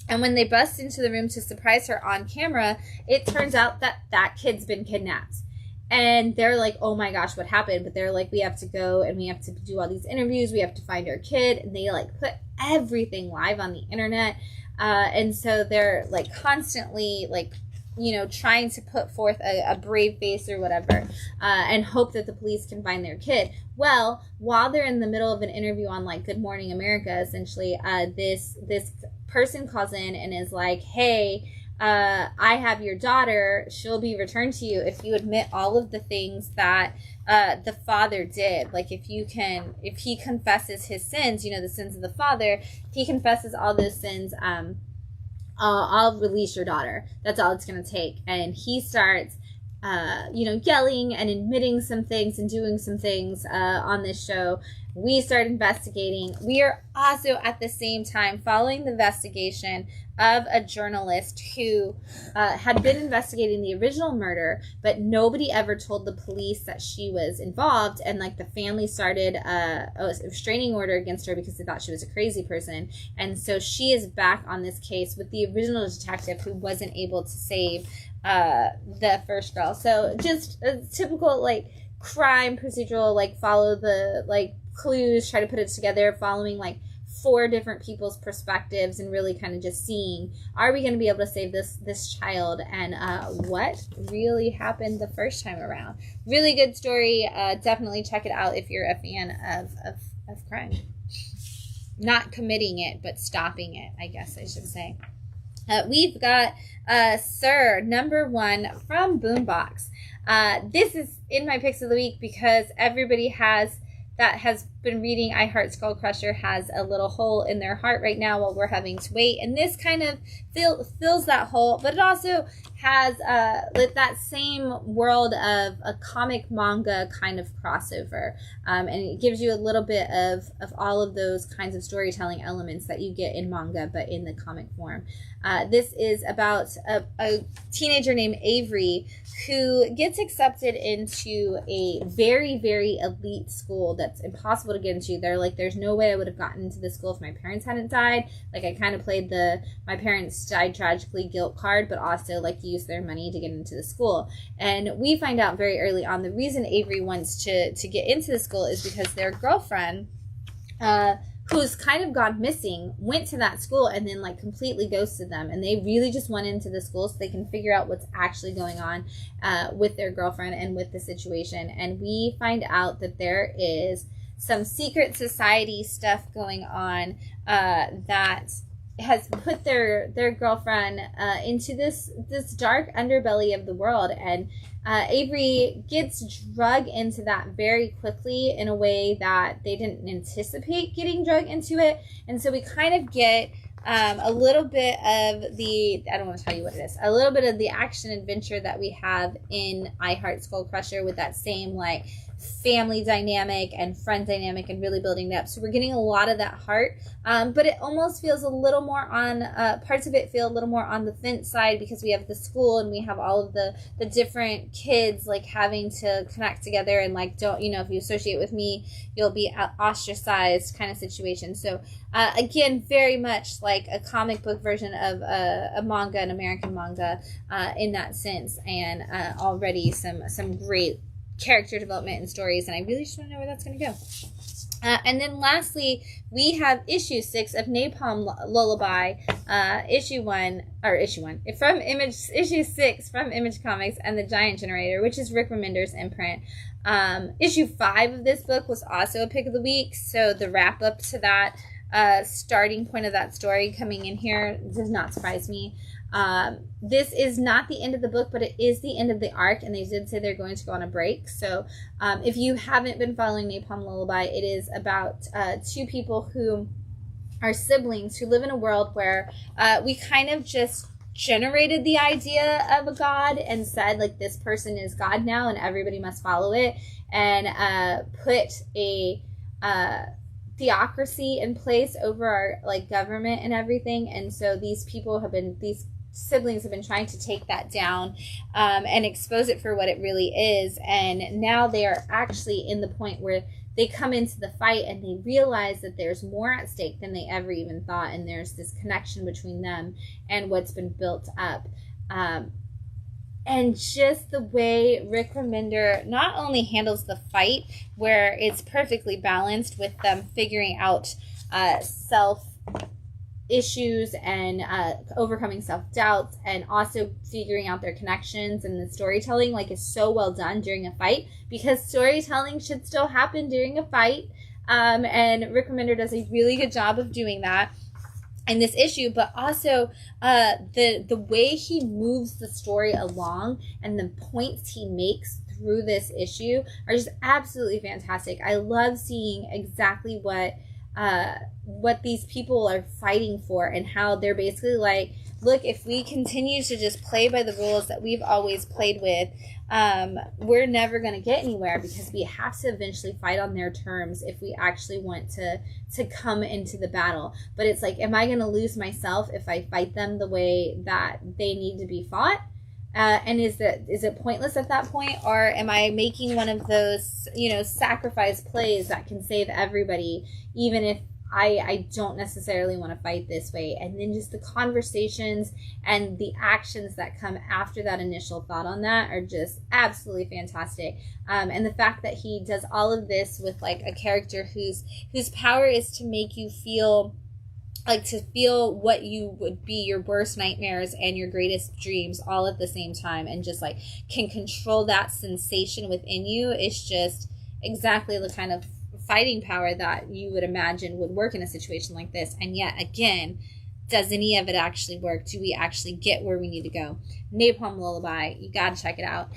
And when they bust into the room to surprise her on camera, it turns out that kid's been kidnapped. And they're like, oh my gosh, what happened? But they're like, we have to go and we have to do all these interviews. We have to find our kid. And they like put everything live on the internet. And so they're like constantly like, trying to put forth a brave face or whatever, and hope that the police can find their kid. Well, while they're in the middle of an interview on like Good Morning America, essentially, this person calls in and is like, hey, I have your daughter. She'll be returned to you if you admit all of the things that the father did. Like if he confesses his sins, the sins of the father, if he confesses all those sins, I'll release your daughter. That's all it's going to take. And he starts, yelling and admitting some things and doing some things on this show. We start investigating. We are also at the same time following the investigation of a journalist who had been investigating the original murder, but nobody ever told the police that she was involved. And like the family started a restraining order against her because they thought she was a crazy person. And so she is back on this case with the original detective who wasn't able to save the first girl. So just a typical like crime procedural, like follow the like clues, try to put it together, following like 4 different people's perspectives and really kind of just seeing, are we going to be able to save this child, and what really happened the first time around. Really good story. Definitely check it out if you're a fan of crime. Not committing it, but stopping it, I guess I should say. We've got Sir number 1 from Boombox. This is in my picks of the week because everybody that has been reading I Heart Skull Crusher has a little hole in their heart right now while we're having to wait. And this kind of fills that hole, but it also has that same world of a comic manga kind of crossover. And it gives you a little bit of all of those kinds of storytelling elements that you get in manga, but in the comic form. This is about a teenager named Avery who gets accepted into a very, very elite school that's impossible to get into. They're like, there's no way I would have gotten into this school if my parents hadn't died. Like, I kind of played my parents died tragically guilt card, but also like used their money to get into the school. And we find out very early on the reason Avery wants to get into the school is because their girlfriend, who's kind of gone missing, went to that school and then like completely ghosted them. And they really just went into the school so they can figure out what's actually going on with their girlfriend and with the situation. And we find out that there is some secret society stuff going on that has put their girlfriend into this dark underbelly of the world. And Avery gets drug into that very quickly in a way that they didn't anticipate getting drug into it. And so we kind of get a little bit of I don't want to tell you what it is, a little bit of the action adventure that we have in I Heart Skull Crusher with that same like family dynamic and friend dynamic and really building it up. So we're getting a lot of that heart, but it almost feels a little more on parts of it feel a little more on the fence side because we have the school and we have all of the different kids like having to connect together and like, don't, if you associate with me, you'll be ostracized kind of situation. So again, very much like a comic book version of a manga, an American manga in that sense, and already some great character development and stories, and I really just want to know where that's going to go. And then lastly, we have issue 6 of Napalm Lullaby, issue 6 from Image Comics and the Giant Generator, which is Rick Remender's imprint. Issue 5 of this book was also a pick of the week, so the wrap up to that starting point of that story coming in here does not surprise me. This is not the end of the book, but it is the end of the arc, and they did say they're going to go on a break. So if you haven't been following Napalm Lullaby, it is about 2 people who are siblings who live in a world where we kind of just generated the idea of a god and said like this person is God now and everybody must follow it, and put a theocracy in place over our like government and everything. And so these siblings have been trying to take that down and expose it for what it really is. And now they are actually in the point where they come into the fight and they realize that there's more at stake than they ever even thought. And there's this connection between them and what's been built up. And just the way Rick Remender not only handles the fight, where it's perfectly balanced with them figuring out self issues and overcoming self-doubts, and also figuring out their connections, and the storytelling like is so well done during a fight, because storytelling should still happen during a fight, and Rick Remender does a really good job of doing that in this issue. But also the way he moves the story along and the points he makes through this issue are just absolutely fantastic. I love seeing exactly what these people are fighting for, and how they're basically like, look, if we continue to just play by the rules that we've always played with, we're never going to get anywhere, because we have to eventually fight on their terms if we actually want to come into the battle. But it's like, am I going to lose myself if I fight them the way that they need to be fought? And is it pointless at that point? Or am I making one of those, sacrifice plays that can save everybody, even if I don't necessarily want to fight this way? And then just the conversations and the actions that come after that initial thought on that are just absolutely fantastic. And the fact that he does all of this with like a character whose power is to make you feel what you would be your worst nightmares and your greatest dreams all at the same time, and just like can control that sensation within you. It's just exactly the kind of fighting power that you would imagine would work in a situation like this. And yet again, does any of it actually work? Do we actually get where we need to go? Napalm Lullaby, you gotta check it out.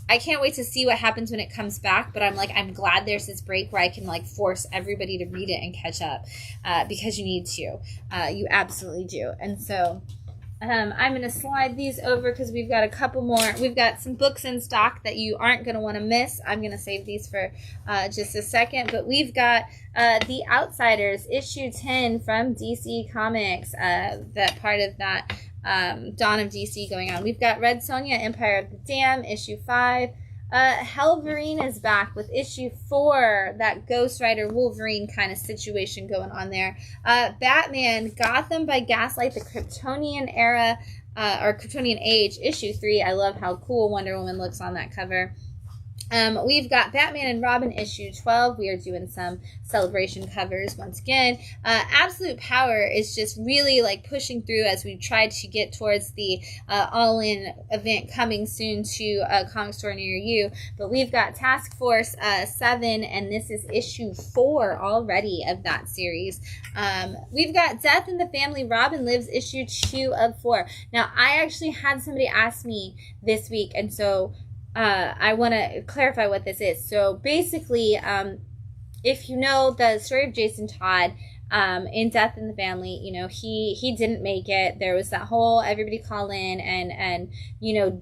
I can't wait to see what happens when it comes back, but I'm glad there's this break where I can like force everybody to read it and catch up, because you need to. You absolutely do. And so I'm going to slide these over because we've got a couple more. We've got some books in stock that you aren't going to want to miss. I'm going to save these for just a second. But we've got The Outsiders, issue 10 from DC Comics, that part of that Dawn of DC going on. We've got Red Sonja, Empire of the Dam, issue 5. Helverine is back with issue 4, that Ghost Rider Wolverine kind of situation going on there. Batman, Gotham by Gaslight, the Kryptonian era, or Kryptonian Age, issue 3. I love how cool Wonder Woman looks on that cover. We've got Batman and Robin issue 12. We are doing some celebration covers once again. Absolute Power is just really like pushing through as we try to get towards the all-in event coming soon to a comic store near you. But we've got Task Force 7, and this is issue 4 already of that series. We've got Death in the Family, Robin Lives, issue 2 of 4. Now, I actually had somebody ask me this week, and so I want to clarify what this is. So basically, if you know the story of Jason Todd in Death in the Family, he didn't make it. There was that whole everybody call in and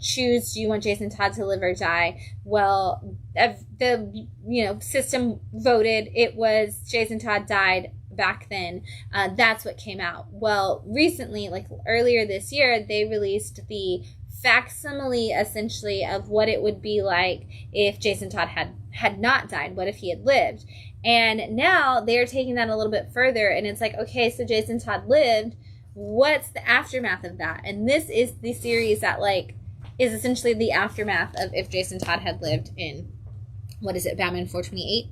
choose, do you want Jason Todd to live or die? Well, the system voted it was Jason Todd died back then. That's what came out. Well, recently, like earlier this year, they released the facsimile essentially of what it would be like if Jason Todd had not died. What if he had lived? And now they're taking that a little bit further, and it's like, okay, so Jason Todd lived, what's the aftermath of that? And this is the series that like is essentially the aftermath of if Jason Todd had lived in, what is it, Batman 428,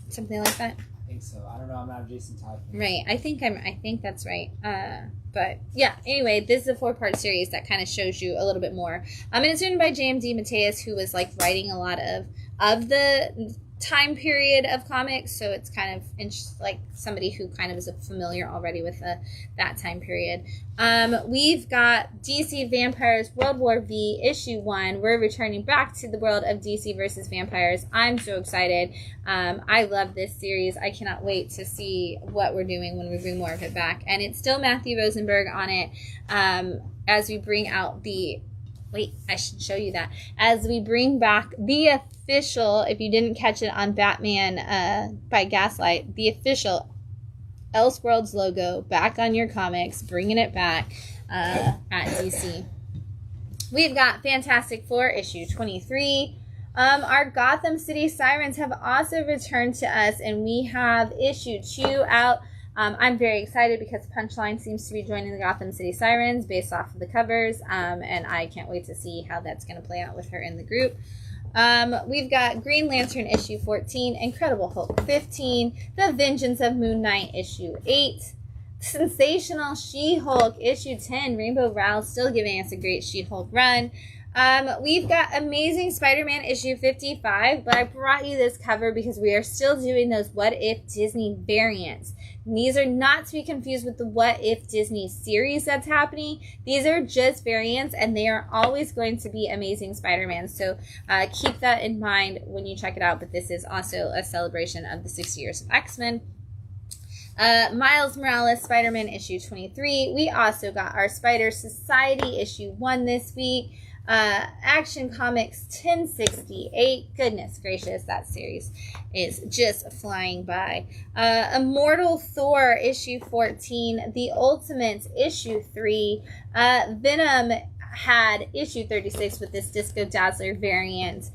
something like that. I think so. I don't know, I'm not a Jason Todd fan. Right, I think that's right. But yeah, anyway, this is a 4-part series that kind of shows you a little bit more. And it's written by J.M.D. Mateus, who was like writing a lot of the time period of comics, so it's kind of like somebody who kind of is familiar already with that time period. We've got DC Vampires World War V issue 1. We're returning back to the world of DC versus vampires. I'm so excited. I love this series. I cannot wait to see what we're doing when we bring more of it back. And it's still Matthew Rosenberg on it, as we bring out I should show you that. As we bring back the official, if you didn't catch it on Batman by Gaslight, the official Elseworlds logo back on your comics, bringing it back at DC. We've got Fantastic Four issue 23. Our Gotham City Sirens have also returned to us, and we have issue 2 out I'm very excited because Punchline seems to be joining the Gotham City Sirens based off of the covers, and I can't wait to see how that's going to play out with her in the group. We've got Green Lantern issue 14, Incredible Hulk 15, The Vengeance of Moon Knight issue 8, Sensational She-Hulk issue 10, Rainbow Rowell still giving us a great She-Hulk run. We've got Amazing Spider-Man issue 55, but I brought you this cover because we are still doing those What If Disney variants. And these are not to be confused with the What If Disney series that's happening. These are just variants, and they are always going to be Amazing Spider-Man. So keep that in mind when you check it out, but this is also a celebration of the 60 years of X-Men. Miles Morales Spider-Man issue 23. We also got our Spider Society issue 1 this week. Action Comics 1068. Goodness gracious, that series is just flying by. Immortal Thor issue 14. The Ultimates issue 3. Venom had issue 36 with this Disco Dazzler variant.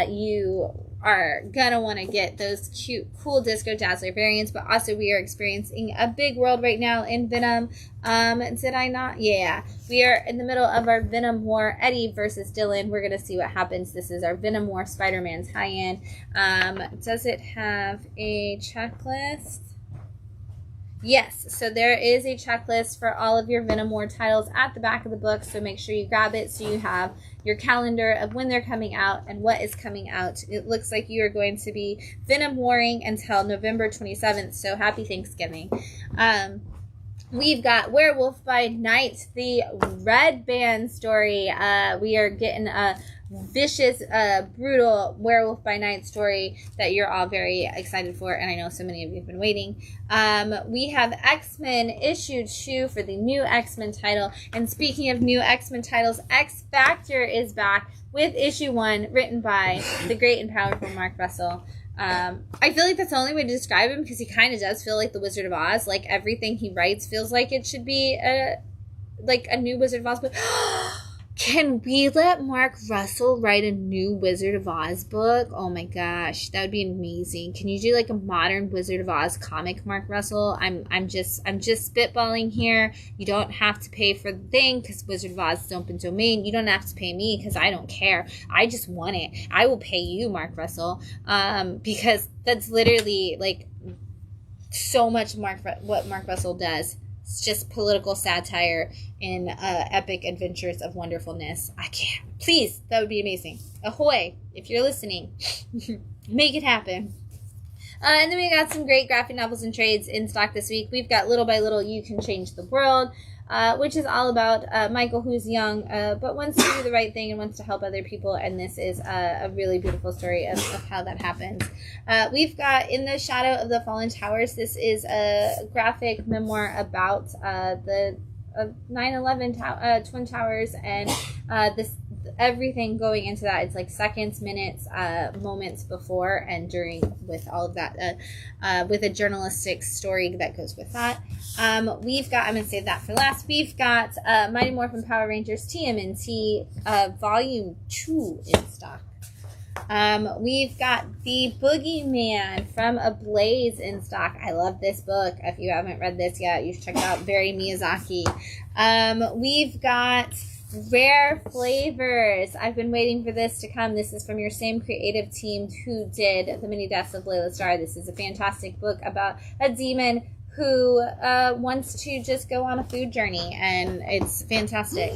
You are gonna want to get those cute, cool Disco Dazzler variants, but also we are experiencing a big world right now in Venom. Did I not? Yeah. We are in the middle of our Venom War, Eddie versus Dylan. We're gonna see what happens. This is our Venom War Spider-Man tie-in. Does it have a checklist? Yes, so there is a checklist for all of your Venom War titles at the back of the book, so make sure you grab it so you have your calendar of when they're coming out and what is coming out. It looks like you are going to be Venom Warring until November 27th, so happy Thanksgiving. We've got Werewolf by Night, the Red Band story. We are getting a vicious, brutal Werewolf by Night story that you're all very excited for, and I know so many of you have been waiting. We have X-Men issue 2 for the new X-Men title, and speaking of new X-Men titles, X Factor is back with issue 1, written by the great and powerful Mark Russell. I feel like that's the only way to describe him, because he kind of does feel like the Wizard of Oz. Like, everything he writes feels like it should be a new Wizard of Oz book. Can we let Mark Russell write a new Wizard of Oz book? Oh my gosh, that would be amazing. Can you do like a modern Wizard of Oz comic, Mark Russell? I'm just spitballing here. You don't have to pay for the thing because Wizard of Oz is open domain. You don't have to pay me because I don't care. I just want it. I will pay you, Mark Russell, because that's literally like so much what Mark Russell does. It's just political satire and epic adventures of wonderfulness. I can't. Please, that would be amazing. Ahoy, if you're listening. Make it happen. And then we got some great graphic novels and trades in stock this week. We've got Little by Little, You Can Change the World, which is all about Michael, who's young, but wants to do the right thing and wants to help other people. And this is a really beautiful story of how that happens. We've got In the Shadow of the Fallen Towers. This is a graphic memoir about the 9/11 Twin Towers and this everything going into that. It's like seconds, minutes, moments before and during, with all of that, with a journalistic story that goes with that. We've got, I'm going to save that for last, we've got Mighty Morphin Power Rangers TMNT Volume 2 in stock. We've got The Boogeyman from Ablaze in stock. I love this book. If you haven't read this yet, you should check it out. Very Miyazaki. We've got Rare Flavors. I've been waiting for this to come. This is from your same creative team who did The Many Deaths of Layla Starr. This is a fantastic book about a demon who wants to just go on a food journey, and it's fantastic.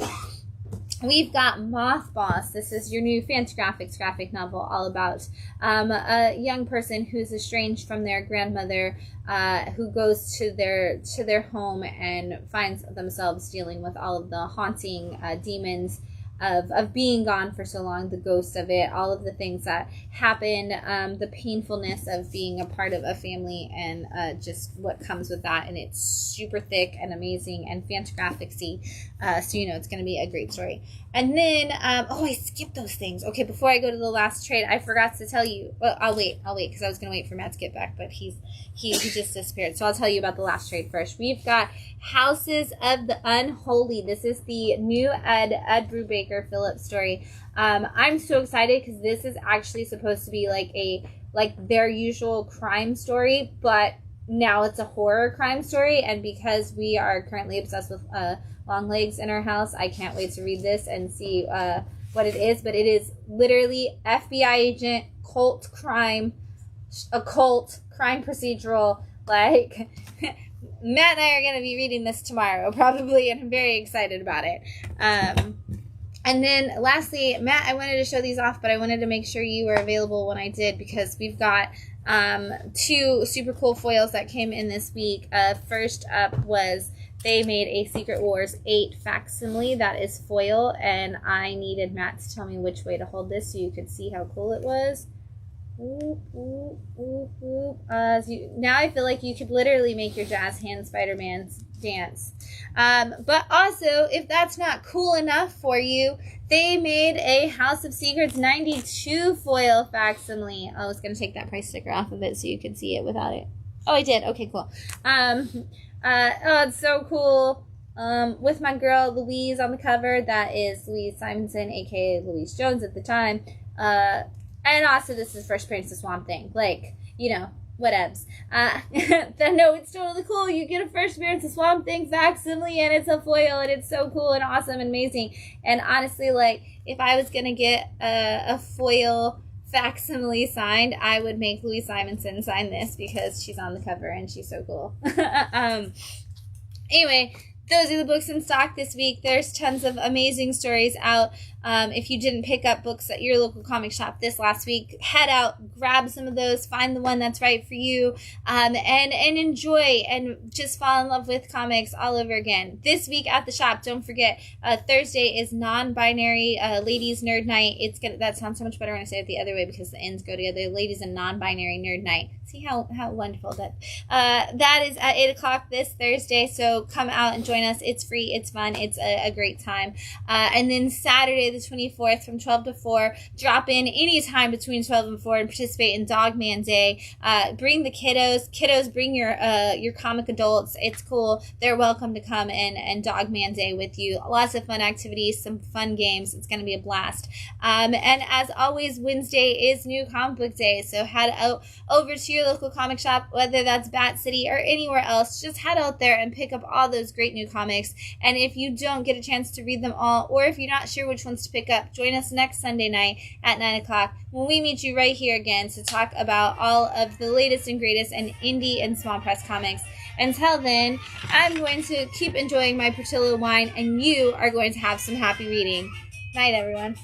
We've got Moth Boss. This is your new Fantagraphics graphic novel, all about a young person who's estranged from their grandmother, who goes to their home and finds themselves dealing with all of the haunting demons of being gone for so long, the ghosts of it, all of the things that happen, the painfulness of being a part of a family, and just what comes with that. And it's super thick and amazing and Fantagraphics-y, so you know it's going to be a great story. And then, I skipped those things. Okay, before I go to the last trade, I forgot to tell you. Well, I'll wait, because I was going to wait for Matt to get back, but he just disappeared. So I'll tell you about the last trade first. We've got Houses of the Unholy. This is the new Ed Brubaker Phillips story. I'm so excited because this is actually supposed to be like their usual crime story, but now it's a horror crime story, and because we are currently obsessed with long legs in our house, I can't wait to read this and see what it is. But it is literally FBI agent, occult crime procedural. Like, Matt and I are going to be reading this tomorrow, probably, and I'm very excited about it. And then lastly, Matt, I wanted to show these off, but I wanted to make sure you were available when I did, because we've got 2 super cool foils that came in this week. First up was they made a Secret Wars 8 facsimile that is foil, and I needed Matt to tell me which way to hold this so you could see how cool it was. Ooh, ooh, ooh, ooh. Now I feel like you could literally make your jazz hand Spider-Man's dance. But also, if that's not cool enough for you, they made a House of Secrets 92 foil facsimile. I was going to take that price sticker off of it so you could see it without it. Oh, I did. Okay, cool. Oh, it's so cool. With my girl Louise on the cover. That is Louise Simonson, aka Louise Jones at the time. And also, this is Fresh Prince of Swamp Thing. Like, you know, whatevs. No, it's totally cool. You get a Fresh Prince of Swamp Thing facsimile, and it's a foil, and it's so cool and awesome and amazing. And honestly, like, if I was going to get a foil facsimile signed, I would make Louise Simonson sign this because she's on the cover and she's so cool. Anyway, those are the books in stock this week. There's tons of amazing stories out. If you didn't pick up books at your local comic shop this last week, head out, grab some of those, find the one that's right for you, and enjoy and just fall in love with comics all over again. This week at the shop, don't forget, Thursday is non-binary ladies nerd night. That sounds so much better when I say it the other way because the ends go together. Ladies and non-binary nerd night. See how wonderful that is at 8 o'clock this Thursday. So come out and join us. It's free. It's fun. It's a great time. And then Saturday the 24th from 12 to 4, drop in anytime between 12 and 4 and participate in Dogman Day. Bring the kiddos, bring your comic adults. It's cool. They're welcome to come and Dogman Day with you. Lots of fun activities, some fun games. It's going to be a blast. And as always, Wednesday is New Comic Book Day, so head out over to your local comic shop, whether that's Bat City or anywhere else. Just head out there and pick up all those great new comics. And if you don't get a chance to read them all, or if you're not sure which ones to pick up, join us next Sunday night at 9 o'clock when we meet you right here again to talk about all of the latest and greatest in indie and small press comics. Until then, I'm going to keep enjoying my Portillo wine, and you are going to have some happy reading. Night, everyone.